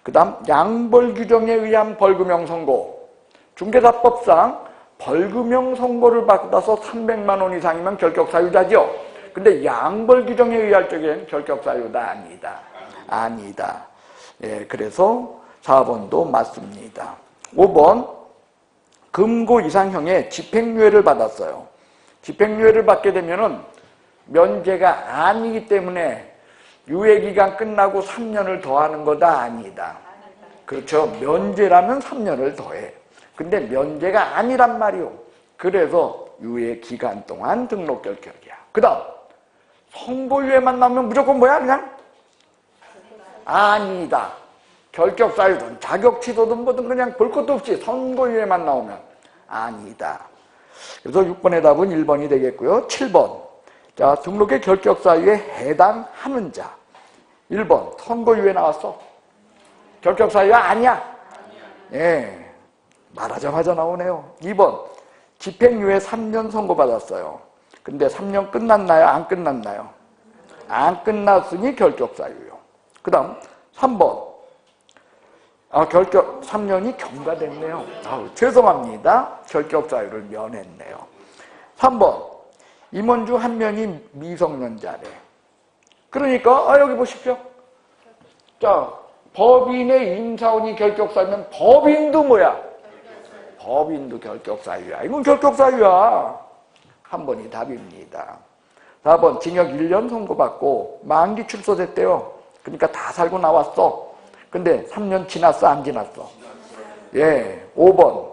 그 다음 양벌 규정에 의한 벌금형 선고. 중개사법상 벌금형 선고를 받아서 300만 원 이상이면 결격사유자죠. 근데 양벌 규정에 의할 적엔 결격사유다 아니다. 아니다. 예, 그래서 4번도 맞습니다. 5번 금고 이상형의 집행유예를 받았어요. 집행유예를 받게 되면은 면제가 아니기 때문에 유예기간 끝나고 3년을 더하는 거다 아니다. 그렇죠. 면제라면 3년을 더해. 근데 면제가 아니란 말이오. 그래서 유예기간 동안 등록 결격이야. 그 다음 선고유예만 나오면 무조건 뭐야 그냥? 아니다. 결격사유든 자격취소든 뭐든 그냥 볼 것도 없이 선고유예만 나오면 아니다. 그래서 6번의 답은 1번이 되겠고요. 7번. 자, 등록의 결격사유에 해당하는 자. 1번. 선고유예 나왔어. 결격사유가 아니야. 예. 말하자마자 나오네요. 2번. 집행유예 3년 선고받았어요. 근데 3년 끝났나요? 안 끝났나요? 안 끝났으니 결격사유요. 그 다음 3번. 결격 3년이 경과됐네요. 죄송합니다. 결격사유를 면했네요. 3번. 임원 중 한 명이 미성년자래. 그러니까 여기 보십시오. 자, 법인의 임사원이 결격사유면 법인도 뭐야? 법인도 결격사유야. 이건 결격사유야. 한 번이 답입니다. 4번. 징역 1년 선고받고 만기 출소됐대요. 그러니까 다 살고 나왔어. 근데 3년 지났어? 안 지났어? 예. 5번.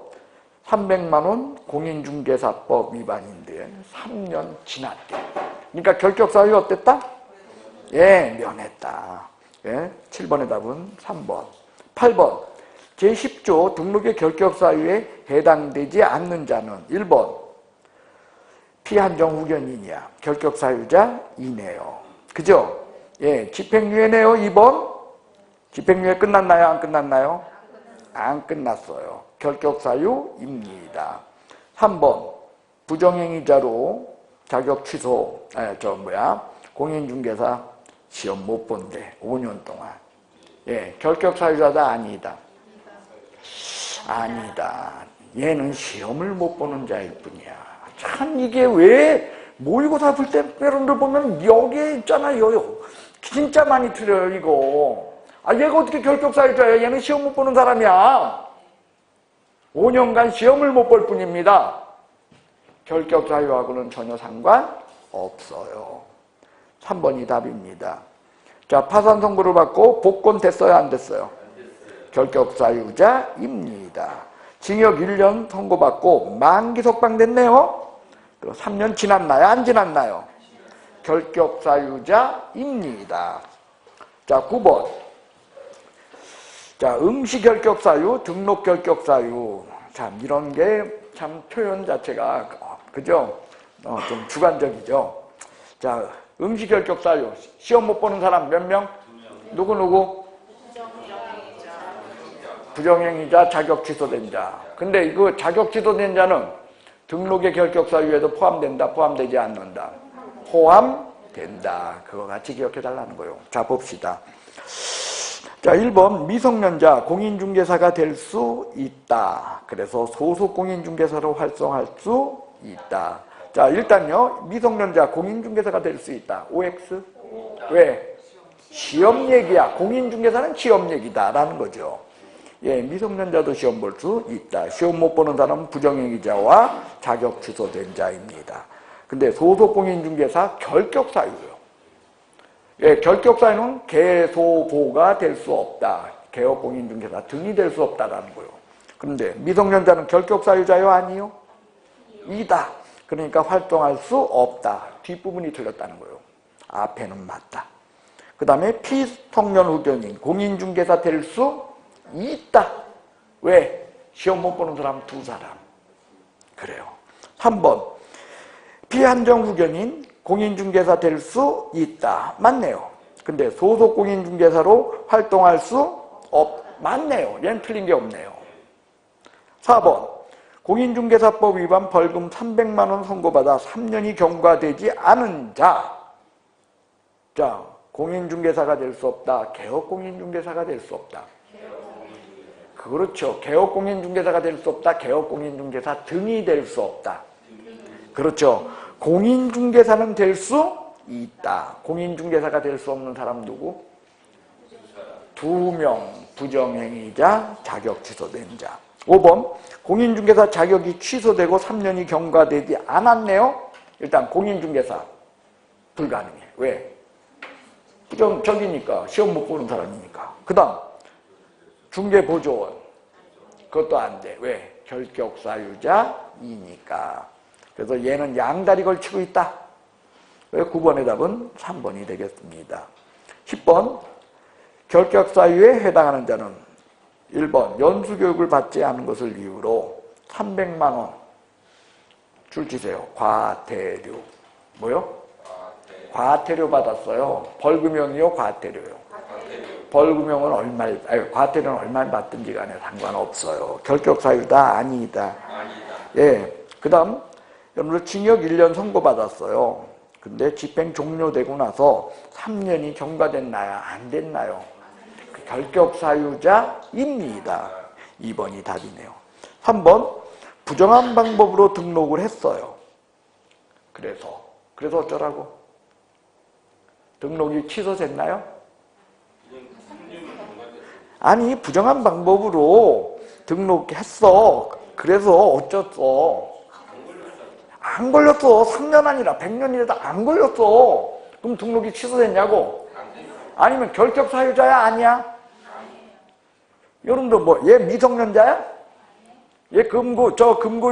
300만 원 공인중개사법 위반인데 3년 지났대. 그러니까 결격사유 어땠다? 예, 면했다. 예. 7번의 답은 3번. 8번. 제10조 등록의 결격사유에 해당되지 않는 자는 1번. 피한정 후견인이야. 결격사유자 이네요. 그죠? 예, 집행유예네요. 2번. 집행유예 끝났나요? 안 끝났나요? 안 끝났어요. 결격사유입니다. 3번. 부정행위자로 자격 취소, 공인중개사 시험 못 본대. 5년 동안. 예, 결격사유자다 아니다. 아니다. 얘는 시험을 못 보는 자일 뿐이야. 참 이게 왜 모의고사 볼 때 여러분들 보면 여기에 있잖아요. 진짜 많이 틀려요 이거. 얘가 어떻게 결격사유자야. 얘는 시험 못 보는 사람이야. 5년간 시험을 못 볼 뿐입니다. 결격사유하고는 전혀 상관없어요. 3번이 답입니다. 자, 파산 선고를 받고 복권됐어요? 안 됐어요? 결격사유자입니다. 징역 1년 선고받고 만기 석방됐네요. 3년 지났나요? 안 지났나요? 결격사유자입니다. 자, 9번. 자, 응시결격사유, 등록결격사유. 참, 이런 게 참 표현 자체가, 그죠? 좀 주관적이죠. 자, 응시결격사유. 시험 못 보는 사람 몇 명? 누구? 부정행위자, 자격 취소된 자. 근데 이거 자격 취소된 자는 등록의 결격사유에도 포함된다, 포함되지 않는다. 포함된다. 그거 같이 기억해 달라는 거예요. 자, 봅시다. 자, 1번 미성년자 공인중개사가 될 수 있다. 그래서 소속 공인중개사로 활성할 수 있다. 자, 일단요. 미성년자 공인중개사가 될 수 있다. OX? 왜? 시험 얘기야. 공인중개사는 시험 얘기다라는 거죠. 예, 미성년자도 시험 볼 수 있다. 시험 못 보는 사람은 부정행위자와 자격 취소된 자입니다. 근데 소속 공인중개사 결격사유요. 예, 결격사유는 개소고가 될 수 없다. 개업공인중개사 등이 될 수 없다라는 거예요. 그런데 미성년자는 결격사유자요? 아니요? 이다. 그러니까 활동할 수 없다. 뒷부분이 틀렸다는 거예요. 앞에는 맞다. 그 다음에 피성년 후견인 공인중개사 될 수 있다. 왜? 시험 못 보는 사람 2사람. 그래요. 3번. 피한정 후견인 공인중개사 될 수 있다. 맞네요. 근데 소속 공인중개사로 활동할 수 맞네요. 얘는 틀린 게 없네요. 4번. 공인중개사법 위반 벌금 300만 원 선고받아 3년이 경과되지 않은 자. 자, 공인중개사가 될 수 없다. 개업공인중개사가 될 수 없다. 그렇죠. 개업공인중개사가 될 수 없다. 개업공인중개사 등이 될 수 없다. 그렇죠. 공인중개사는 될 수 있다. 공인중개사가 될 수 없는 사람 누구? 2명. 부정행위자, 자격 취소된 자. 5번. 공인중개사 자격이 취소되고 3년이 경과되지 않았네요. 일단 공인중개사 불가능해. 왜? 부정적이니까. 시험 못 보는 사람이니까. 그 다음 중개보조원 그것도 안 돼. 왜? 결격사유자이니까. 그래서 얘는 양다리 걸치고 있다. 왜? 9번의 답은 3번이 되겠습니다. 10번 결격사유에 해당하는 자는 1번 연수교육을 받지 않은 것을 이유로 300만 원 줄지세요. 과태료. 뭐요? 과태료 받았어요. 벌금형이요? 과태료요? 벌금형은 과태료는 얼마를 받든지 간에 상관없어요. 결격사유다? 아니다. 예. 그 다음 여러분들 징역 1년 선고받았어요. 근데 집행 종료되고 나서 3년이 경과됐나요? 안 됐나요? 결격사유자입니다. 2번이 답이네요. 3번 부정한 방법으로 등록을 했어요. 그래서 어쩌라고? 등록이 취소됐나요? 아니 부정한 방법으로 등록했어. 그래서 어쩌어? 안 걸렸어. 3년 아니라 100년이라도 안 걸렸어. 그럼 등록이 취소됐냐고? 아니면 결격사유자야? 아니야? 여러분들 얘 미성년자야? 얘 금고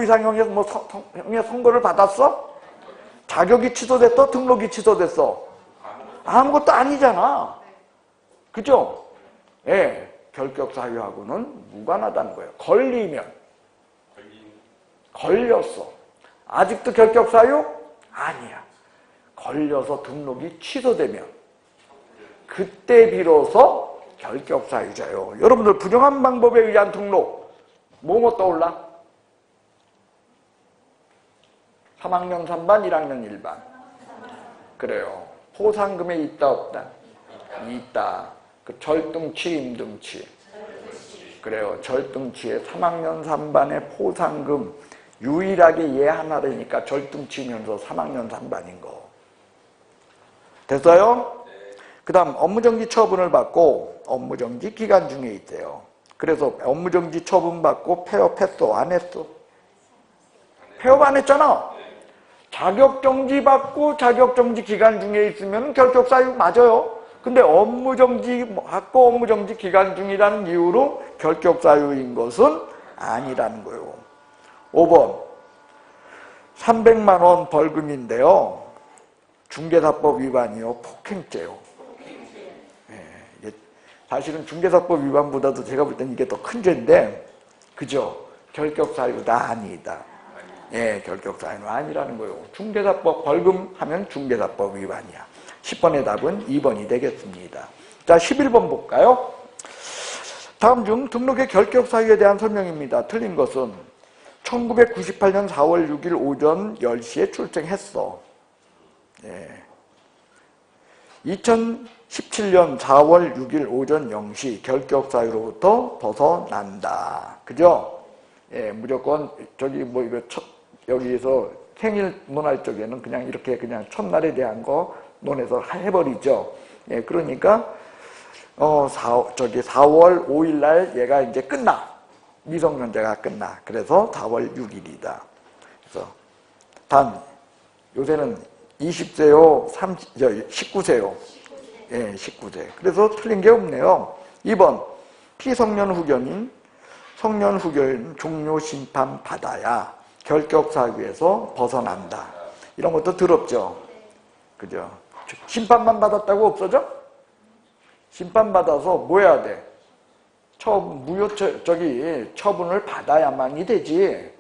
이상형에서 형의 선고를 받았어? 자격이 취소됐어? 등록이 취소됐어? 아무것도 아니잖아. 그죠? 예. 결격사유하고는 무관하다는 거예요. 걸렸어. 아직도 결격사유? 아니야. 걸려서 등록이 취소되면 그때 비로소 결격사유자요. 여러분들 부정한 방법에 의한 등록 뭐뭐 떠올라? 3학년 3반, 1학년 1반. 그래요. 포상금에 있다 없다? 있다. 그 절등치, 임등치. 그래요. 절등치에 3학년 3반의 포상금 유일하게 얘 하나라니까 절등치면서 3학년 3반인 거. 됐어요? 그 다음 업무정지 처분을 받고 업무정지 기간 중에 있대요. 그래서 업무정지 처분 받고 폐업했어? 안 했어? 폐업 안 했잖아. 자격정지 받고 자격정지 기간 중에 있으면 결격사유 맞아요. 근데 업무정지 받고 업무정지 기간 중이라는 이유로 결격사유인 것은 아니라는 거예요. 5번 300만 원 벌금인데요. 중개사법 위반이요. 폭행죄요. 예, 사실은 중개사법 위반보다도 제가 볼 때는 이게 더 큰 죄인데 그죠? 결격사유다 아니다. 예, 결격사유는 아니라는 거예요. 중개사법 벌금하면 중개사법 위반이야. 10번의 답은 2번이 되겠습니다. 자, 11번 볼까요? 다음 중 등록의 결격사유에 대한 설명입니다. 틀린 것은 1998년 4월 6일 오전 10시에 출생했어. 예. 2017년 4월 6일 오전 0시 결격사유로부터 벗어난다. 그죠? 예, 무조건 여기에서 생일 논할 쪽에는 그냥 이렇게 그냥 첫날에 대한 거 논해서 해버리죠. 예, 그러니까 4월 5일 날 얘가 이제 끝나. 미성년자가 끝나. 그래서 4월 6일이다. 그래서 단 요새는 20세요, 19세요. 예, 19세. 그래서 틀린 게 없네요. 2번 피성년 후견인 성년 후견인 종료 심판 받아야 결격사유에서 벗어난다. 이런 것도 더럽죠. 그죠? 심판만 받았다고 없어져? 심판받아서 뭐 해야 돼? 처분을 받아야만이 되지.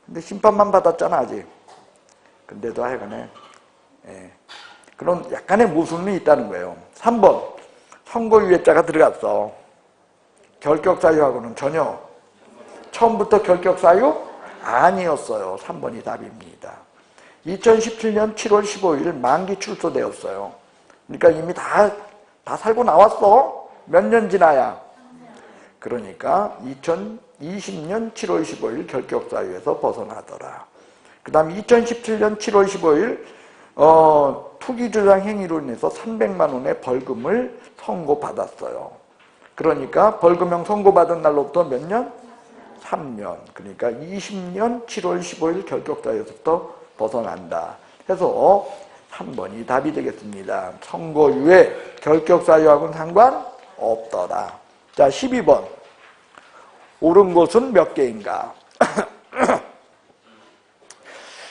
근데 심판만 받았잖아, 아직. 근데도 하여간에, 예. 그런 약간의 모순이 있다는 거예요. 3번, 선고유예자가 들어갔어. 결격사유하고는 전혀. 처음부터 결격사유? 아니었어요. 3번이 답입니다. 2017년 7월 15일 만기 출소되었어요. 그러니까 이미 다 살고 나왔어. 몇 년 지나야? 그러니까 2020년 7월 15일 결격사유에서 벗어나더라. 그 다음 2017년 7월 15일 투기조장 행위로 인해서 300만 원의 벌금을 선고받았어요. 그러니까 벌금형 선고받은 날로부터 몇 년? 3년. 그러니까 20년 7월 15일 결격사유에서부터 벗어난다. 해서 3번이 답이 되겠습니다. 선고유예 결격사유하고는 상관없더라. 자, 12번. 옳은 것은 몇 개인가?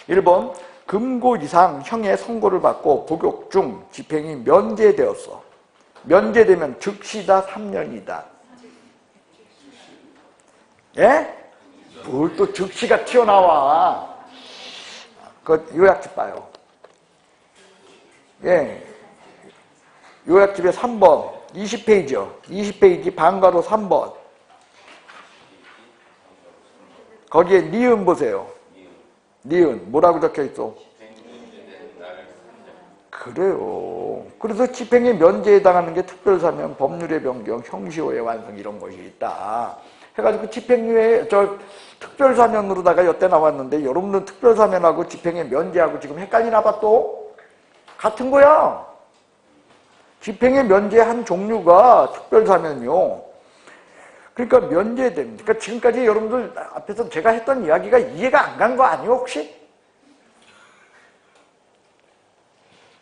1번. 금고 이상 형의 선고를 받고 복역 중 집행이 면제되었어. 면제되면 즉시다 3년이다. 예? 뭘 또 즉시가 튀어나와. 그 요약집 봐요. 예. 요약집에 3번 20페이지요. 20페이지 방과로 3번. 거기에 니은 보세요. 니은 뭐라고 적혀있어? 그래요. 그래서 집행에 면제에 해당하는 게 특별사면, 법률의 변경, 형시호의 완성 이런 것이 있다. 해가지고 집행유예 특별사면으로다가 여태 나왔는데 여러분들 특별사면하고 집행에 면제하고 지금 헷갈리나 봐 또? 같은 거야. 집행에 면제한 종류가 특별사면이요. 그러니까 면제됩니다. 그러니까 지금까지 여러분들 앞에서 제가 했던 이야기가 이해가 안 간 거 아니에요 혹시?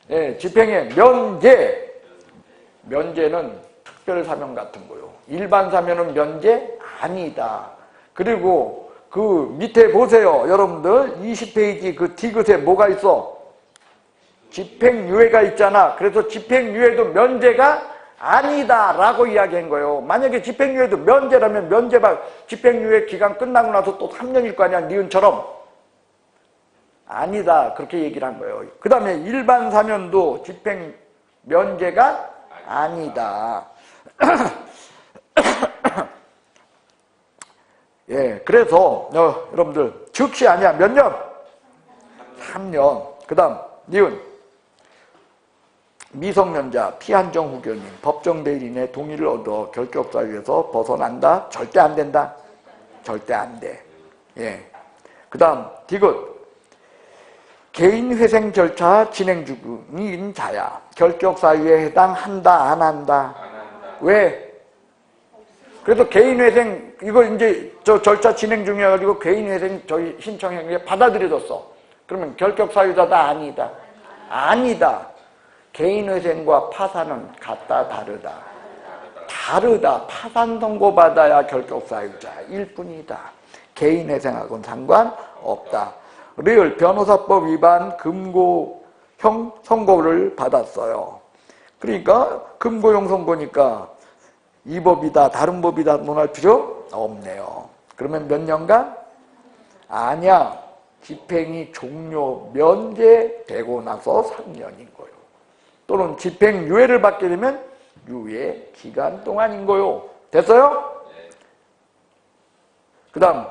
예, 집행의 면제는 특별사면 같은 거요. 일반 사면은 면제 아니다. 그리고 그 밑에 보세요. 여러분들 20페이지 그 디귿에 뭐가 있어? 집행유예가 있잖아. 그래서 집행유예도 면제가 아니다 라고 이야기한 거예요. 만약에 집행유예도 면제라면 집행유예 기간 끝나고 나서 또 3년일 거 아니야. 니은처럼. 아니다 그렇게 얘기를 한 거예요. 그 다음에 일반 사면도 집행 면제가 아니다. 예, 그래서 여러분들 즉시 아니야. 몇 년? 3년. 그 다음 니은 미성년자 피한정 후견인 법정 대리인의 동의를 얻어 결격사유에서 벗어난다. 절대 안 된다. 절대 안 돼. 예. 그 다음 디귿 개인회생 절차 진행 중인 자야. 결격사유에 해당한다 안 한다? 왜? 그래서 개인회생 이거 이제 저 절차 진행 중이어가지고 개인회생 저희 신청행위에 받아들여졌어. 그러면 결격사유자다 아니다? 아니다. 개인회생과 파산은 같다 다르다? 다르다. 파산 선고받아야 결격사유자일 뿐이다. 개인회생하고는 상관없다. 리을 변호사법 위반 금고형 선고를 받았어요. 그러니까 금고형 선고니까 이 법이다 다른 법이다 논할 필요 없네요. 그러면 몇 년간? 아니야. 집행이 종료 면제되고 나서 3년인 거예요. 또는 집행유예를 받게 되면 유예 기간 동안인 거요. 됐어요? 그 다음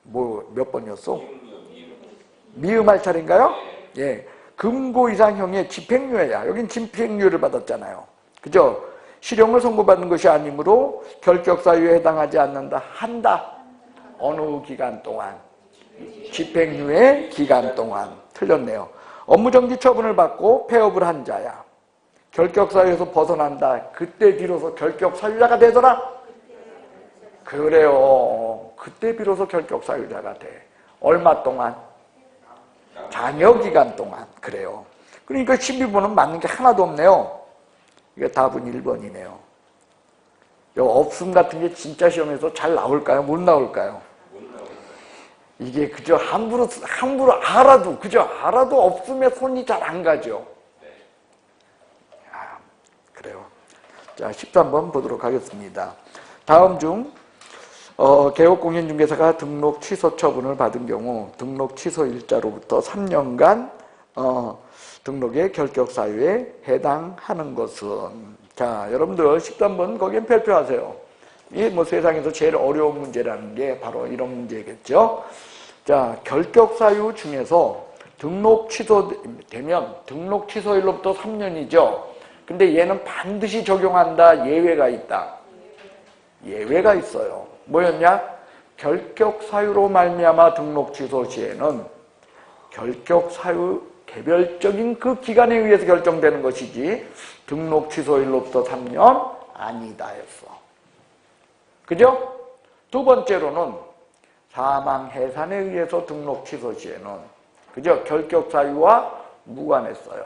뭐 몇 번이었어? 미음 할 차례인가요? 예. 금고 이상형의 집행유예야. 여긴 집행유예를 받았잖아요. 그죠? 실형을 선고받는 것이 아니므로 결격사유에 해당하지 않는다. 한다. 어느 기간 동안? 집행유예 기간 동안. 틀렸네요. 업무정지 처분을 받고 폐업을 한 자야. 결격사유에서 벗어난다. 그때 비로소 결격사유자가 되더라? 그래요. 그때 비로소 결격사유자가 돼. 얼마 동안? 잔여기간 동안. 그래요. 그러니까 12번은 맞는 게 하나도 없네요. 이게 답은 1번이네요. 없음 같은 게 진짜 시험에서 잘 나올까요? 못 나올까요? 이게 그저 함부로 알아도 알아도 없음에 손이 잘 안 가죠. 그래요. 자, 13번 보도록 하겠습니다. 다음 중 개업공인중개사가 등록 취소 처분을 받은 경우 등록 취소 일자로부터 3년간 등록의 결격사유에 해당하는 것은, 자, 여러분들 13번 거기엔 발표하세요. 이 뭐 세상에서 제일 어려운 문제라는 게 바로 이런 문제겠죠. 자, 결격사유 중에서 등록 취소되면 등록 취소일로부터 3년이죠. 근데 얘는 반드시 적용한다. 예외가 있다. 예외가 있어요. 뭐였냐? 결격사유로 말미암아 등록 취소 시에는 결격사유 개별적인 그 기간에 의해서 결정되는 것이지 등록 취소일로부터 3년 아니다 했어. 그죠? 두 번째로는 사망, 해산에 의해서 등록 취소 시에는 그저 결격 사유와 무관했어요.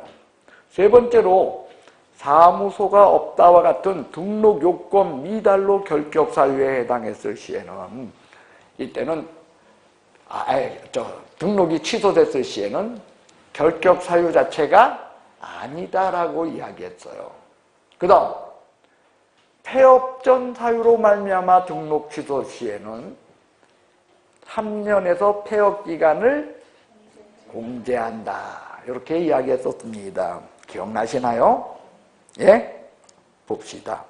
세 번째로 사무소가 없다와 같은 등록 요건 미달로 결격 사유에 해당했을 시에는 이때는 등록이 취소됐을 시에는 결격 사유 자체가 아니다라고 이야기했어요. 그 다음 폐업전 사유로 말미암아 등록 취소 시에는 3년에서 폐업 기간을 공제한다. 이렇게 이야기했었습니다. 기억나시나요? 예? 봅시다.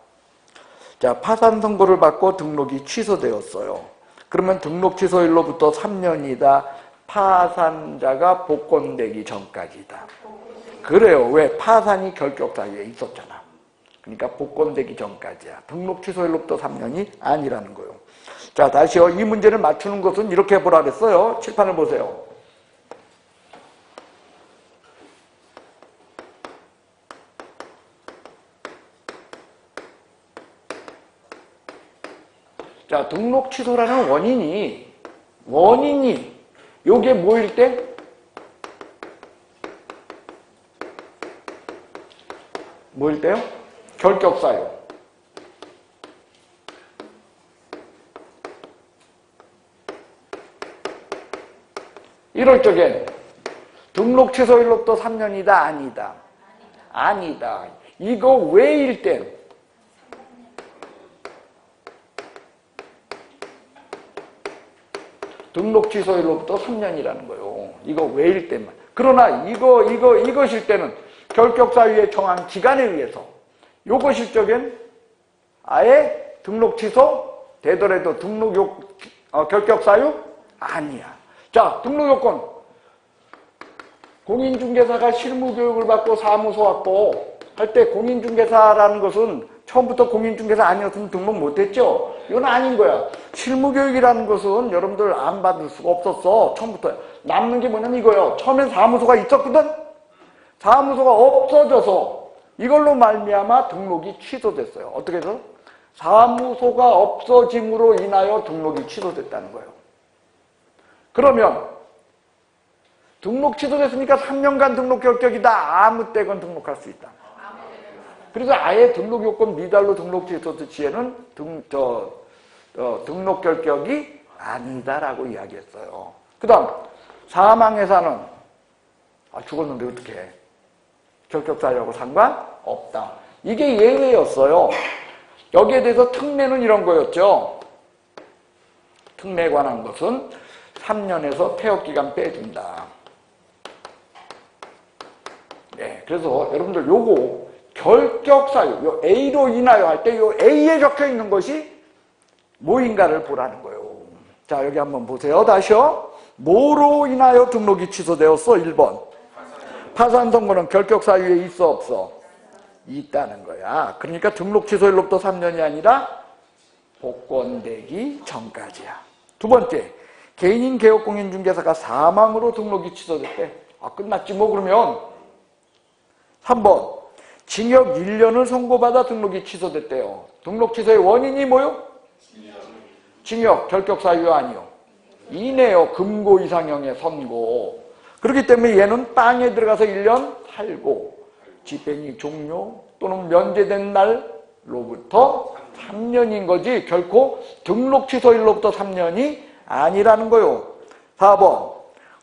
자, 파산 선고를 받고 등록이 취소되었어요. 그러면 등록 취소일로부터 3년이다. 파산자가 복권되기 전까지다. 그래요. 왜? 파산이 결격 사유에 있었잖아. 그러니까 복권되기 전까지야. 등록 취소일로부터 3년이 아니라는 거예요. 자, 다시요. 이 문제를 맞추는 것은 이렇게 보라 그랬어요. 칠판을 보세요. 자, 등록 취소라는 원인이 요게 뭐일 때? 뭐일 때요? 결격 사유. 이럴 적엔 등록 취소일로부터 3년이다, 아니다. 아니다. 이거 왜일 땐? 등록 취소일로부터 3년이라는 거예요. 이거 왜일 때만. 그러나 이것일 때는 결격 사유에 정한 기간에 의해서 요것일 적엔 아예 등록 취소 되더라도 결격 사유 아니야. 자, 등록 요건. 공인중개사가 실무교육을 받고 사무소 왔고 할 때 공인중개사라는 것은 처음부터 공인중개사 아니었으면 등록 못했죠? 이건 아닌 거야. 실무교육이라는 것은 여러분들 안 받을 수가 없었어. 처음부터. 남는 게 뭐냐면 이거예요. 처음엔 사무소가 있었거든? 사무소가 없어져서 이걸로 말미암아 등록이 취소됐어요. 어떻게 해서? 사무소가 없어짐으로 인하여 등록이 취소됐다는 거예요. 그러면 등록 취소됐으니까 3년간 등록 결격이다. 아무 때건 등록할 수 있다. 그래서 아예 등록 요건 미달로 등록 취소 시에는 등록 결격이 아니다라고 이야기했어요. 그 다음 사망해산은 죽었는데 어떻게 해? 결격 사유하고 상관없다. 이게 예외였어요. 여기에 대해서 특례는 이런 거였죠. 특례에 관한 것은 3년에서 폐업기간 빼준다. 네, 그래서 여러분들 요거 결격 사유, 요 A로 인하여 할 때 요 A에 적혀 있는 것이 뭐인가를 보라는 거예요. 자, 여기 한번 보세요. 다시요. 뭐로 인하여 등록이 취소되었어? 1번. 파산 선고는 결격 사유에 있어, 없어? 있다는 거야. 그러니까 등록 취소일로부터 3년이 아니라 복권되기 전까지야. 두 번째, 개인인 개업공인중개사가 사망으로 등록이 취소됐대. 끝났지 뭐 그러면. 3번, 징역 1년을 선고받아 등록이 취소됐대요. 등록 취소의 원인이 뭐요? 징역, 결격 사유 아니요. 이내요. 금고 이상형의 선고. 그렇기 때문에 얘는 땅에 들어가서 1년 살고 집행이 종료 또는 면제된 날로부터 3년인 거지 결코 등록 취소일로부터 3년이 아니라는 거요. 4번,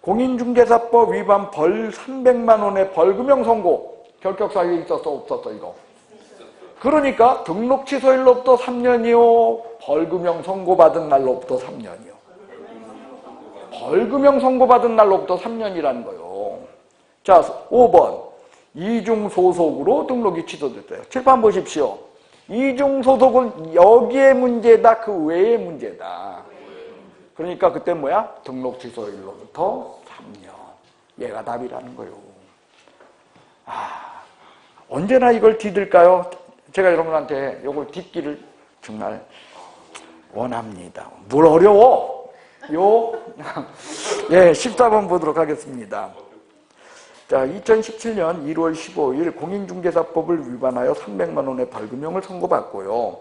공인중개사법 위반 벌 300만 원의 벌금형 선고. 결격 사유에 있었어, 없었어, 이거? 그러니까 등록 취소일로부터 3년이요. 벌금형 선고받은 날로부터 3년이요. 벌금형 선고받은 날로부터 3년이라는 거예요. 자, 5번. 이중소속으로 등록이 취소됐어요. 칠판 보십시오. 이중소속은 여기에 문제다, 그 외의 문제다. 그러니까 그때 뭐야? 등록 취소일로부터 3년. 얘가 답이라는 거예요. 언제나 이걸 디딜까요? 제가 여러분한테 이걸 딛기를 정말 원합니다. 뭘 어려워? 예, 14번 보도록 하겠습니다. 자, 2017년 1월 15일 공인중개사법을 위반하여 300만 원의 벌금형을 선고받고요.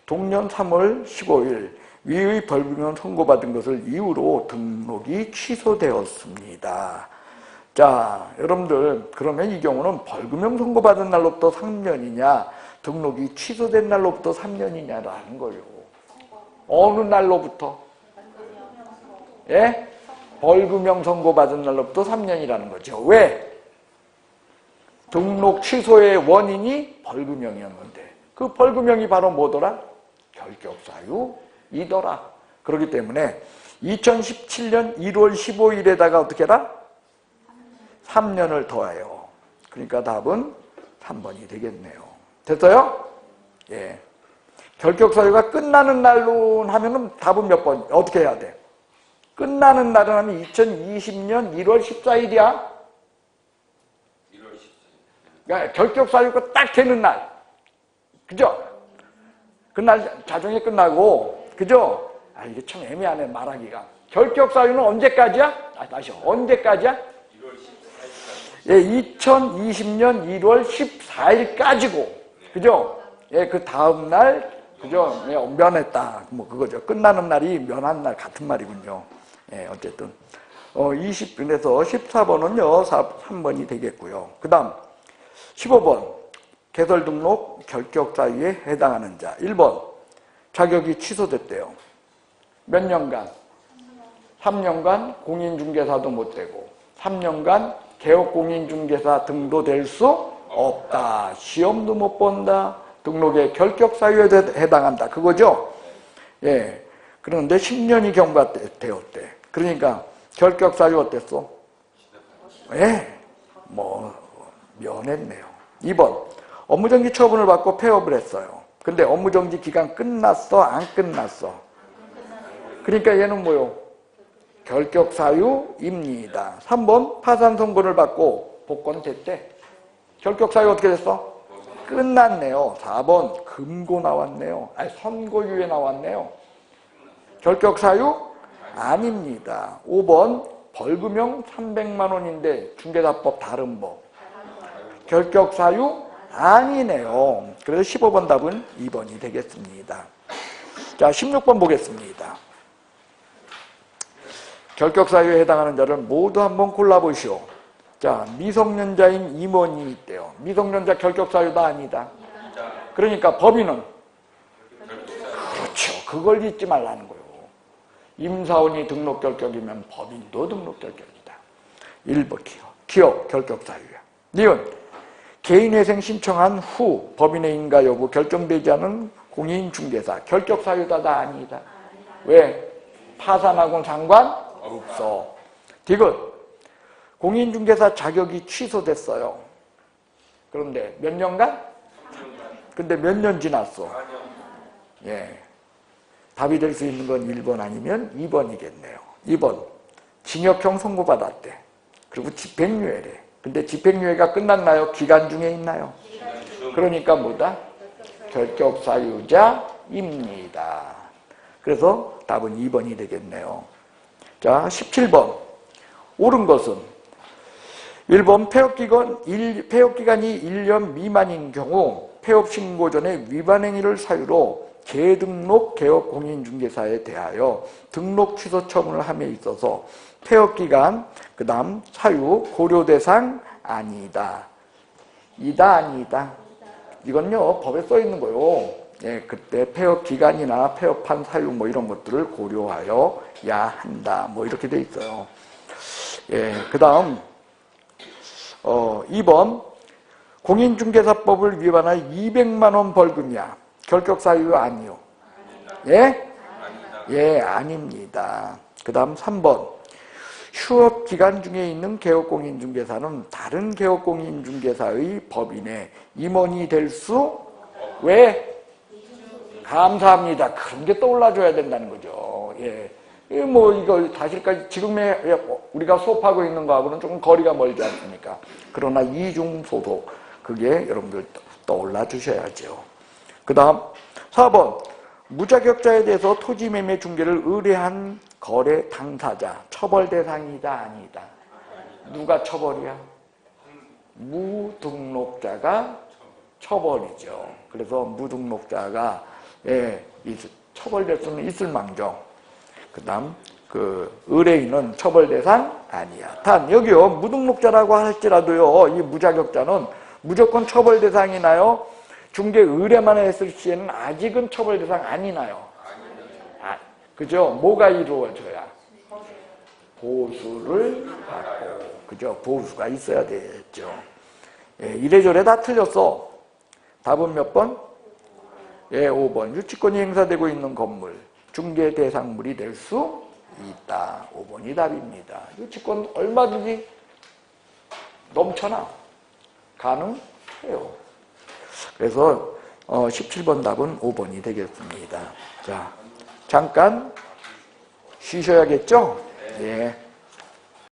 동년 3월 15일 위의 벌금형 선고받은 것을 이유로 등록이 취소되었습니다. 자, 여러분들 그러면 이 경우는 벌금형 선고받은 날로부터 3년이냐 등록이 취소된 날로부터 3년이냐라는 거예요. 어느 날로부터? 예? 벌금형 선고받은 날로부터 3년이라는 거죠. 왜? 등록 취소의 원인이 벌금형이었는데 그 벌금형이 바로 뭐더라? 결격사유이더라. 그렇기 때문에 2017년 1월 15일에다가 어떻게 해라? 3년을 더해요. 그러니까 답은 3번이 되겠네요. 됐어요? 예. 결격사유가 끝나는 날로 하면은 답은 몇 번? 어떻게 해야 돼? 끝나는 날은 하면 2020년 1월 14일이야. 그러니까 결격사유가 딱 되는 날. 그죠? 그날 자정에 끝나고, 그죠? 아, 이게 참 애매하네, 말하기가. 결격사유는 언제까지야? 다시, 언제까지야? 1월 14일까지. 예, 2020년 1월 14일까지고, 그죠? 예, 그 다음날, 그죠? 예, 면했다. 뭐, 그거죠. 끝나는 날이 면한 날 같은 말이군요. 예, 어쨌든. 20분에서 14번은요, 3번이 되겠고요. 그 다음, 15번. 개설 등록 결격사유에 해당하는 자. 1번. 자격이 취소됐대요. 몇 년간? 3년간 공인중개사도 못 되고 3년간 개업공인중개사 등도 될 수 없다. 시험도 못 본다. 등록의 결격사유에 해당한다. 그거죠? 예. 그런데 10년이 경과되었대. 그러니까 결격사유 어땠어? 예. 뭐 면했네요. 2번. 업무정지 처분을 받고 폐업을 했어요. 근데 업무정지 기간 끝났어? 안 끝났어? 그러니까 얘는 뭐요? 결격사유입니다. 3번. 파산 선고를 받고 복권됐대. 결격사유 어떻게 됐어? 끝났네요. 4번. 금고 나왔네요. 아니, 선고유예 나왔네요. 결격사유? 아닙니다. 5번. 벌금형 300만 원인데 중개사법 다른 법. 결격사유? 아니네요. 그래서 15번 답은 2번이 되겠습니다. 자, 16번 보겠습니다. 결격사유에 해당하는 자를 모두 한번 골라보시오. 자, 미성년자인 임원이 있대요. 미성년자 결격사유다 아니다? 그러니까 법인은? 그렇죠. 그걸 잊지 말라는 거예요. 임사원이 등록결격이면 법인도 등록결격이다. 1번 기업 결격사유야. 니은 개인회생 신청한 후 법인의 인가 여부 결정되지 않은 공인중개사 결격사유다다 아니다? 왜? 파산하고는 상관없어. 디귿 공인중개사 자격이 취소됐어요. 그런데 몇 년간? 근데 몇 년 지났어? 예. 답이 될 수 있는 건 1번 아니면 2번이겠네요. 2번 징역형 선고받았대. 그리고 집행유예래. 근데 집행유예가 끝났나요? 기간 중에 있나요? 그러니까 뭐다? 결격사유자입니다. 그래서 답은 2번이 되겠네요. 자, 17번. 옳은 것은 1번 폐업기간이 1년 미만인 경우 폐업신고 전에 위반행위를 사유로 재등록 개업공인중개사에 대하여 등록 취소 처분을 함에 있어서 폐업기간, 그 다음 사유 고려대상 아니다. 이다 아니다. 이건요 법에 써 있는 거요. 예, 그때 폐업기간이나 폐업한 사유 뭐 이런 것들을 고려하여야 한다. 뭐 이렇게 돼 있어요. 예, 그 다음 2번 공인중개사법을 위반하여 200만 원 벌금이야. 결격사유 아니요? 예? 예, 아닙니다. 그 다음 3번 휴업기간 중에 있는 개업공인중개사는 다른 개업공인중개사의 법인의 임원이 될 수? 왜? 감사합니다. 그런 게 떠올라줘야 된다는 거죠. 예. 뭐 이거 사실까지 지금의 우리가 수업하고 있는 거하고는 조금 거리가 멀지 않습니까? 그러나 이중소속 그게 여러분들 떠올라 주셔야죠. 그 다음 4번 무자격자에 대해서 토지매매 중개를 의뢰한 거래 당사자 처벌 대상이다 아니다? 누가 처벌이야? 무등록자가 처벌이죠. 그래서 무등록자가 이 처벌될 수는 있을 망정. 그 다음 그 의뢰인은 처벌 대상 아니야. 단 여기요 무등록자라고 할지라도요 이 무자격자는 무조건 처벌 대상이 나요. 중개 의뢰만 했을 시에는 아직은 처벌 대상 아니나요. 그죠? 뭐가 이루어져야? 보수를 받고, 그죠? 보수가 있어야 되겠죠. 예, 이래저래 다 틀렸어. 답은 몇 번? 예, 5번. 유치권이 행사되고 있는 건물, 중개 대상물이 될 수 있다. 5번이 답입니다. 유치권 얼마든지 넘쳐나. 가능해요. 그래서 17번 답은 5번이 되겠습니다. 자, 잠깐 쉬셔야겠죠? 예.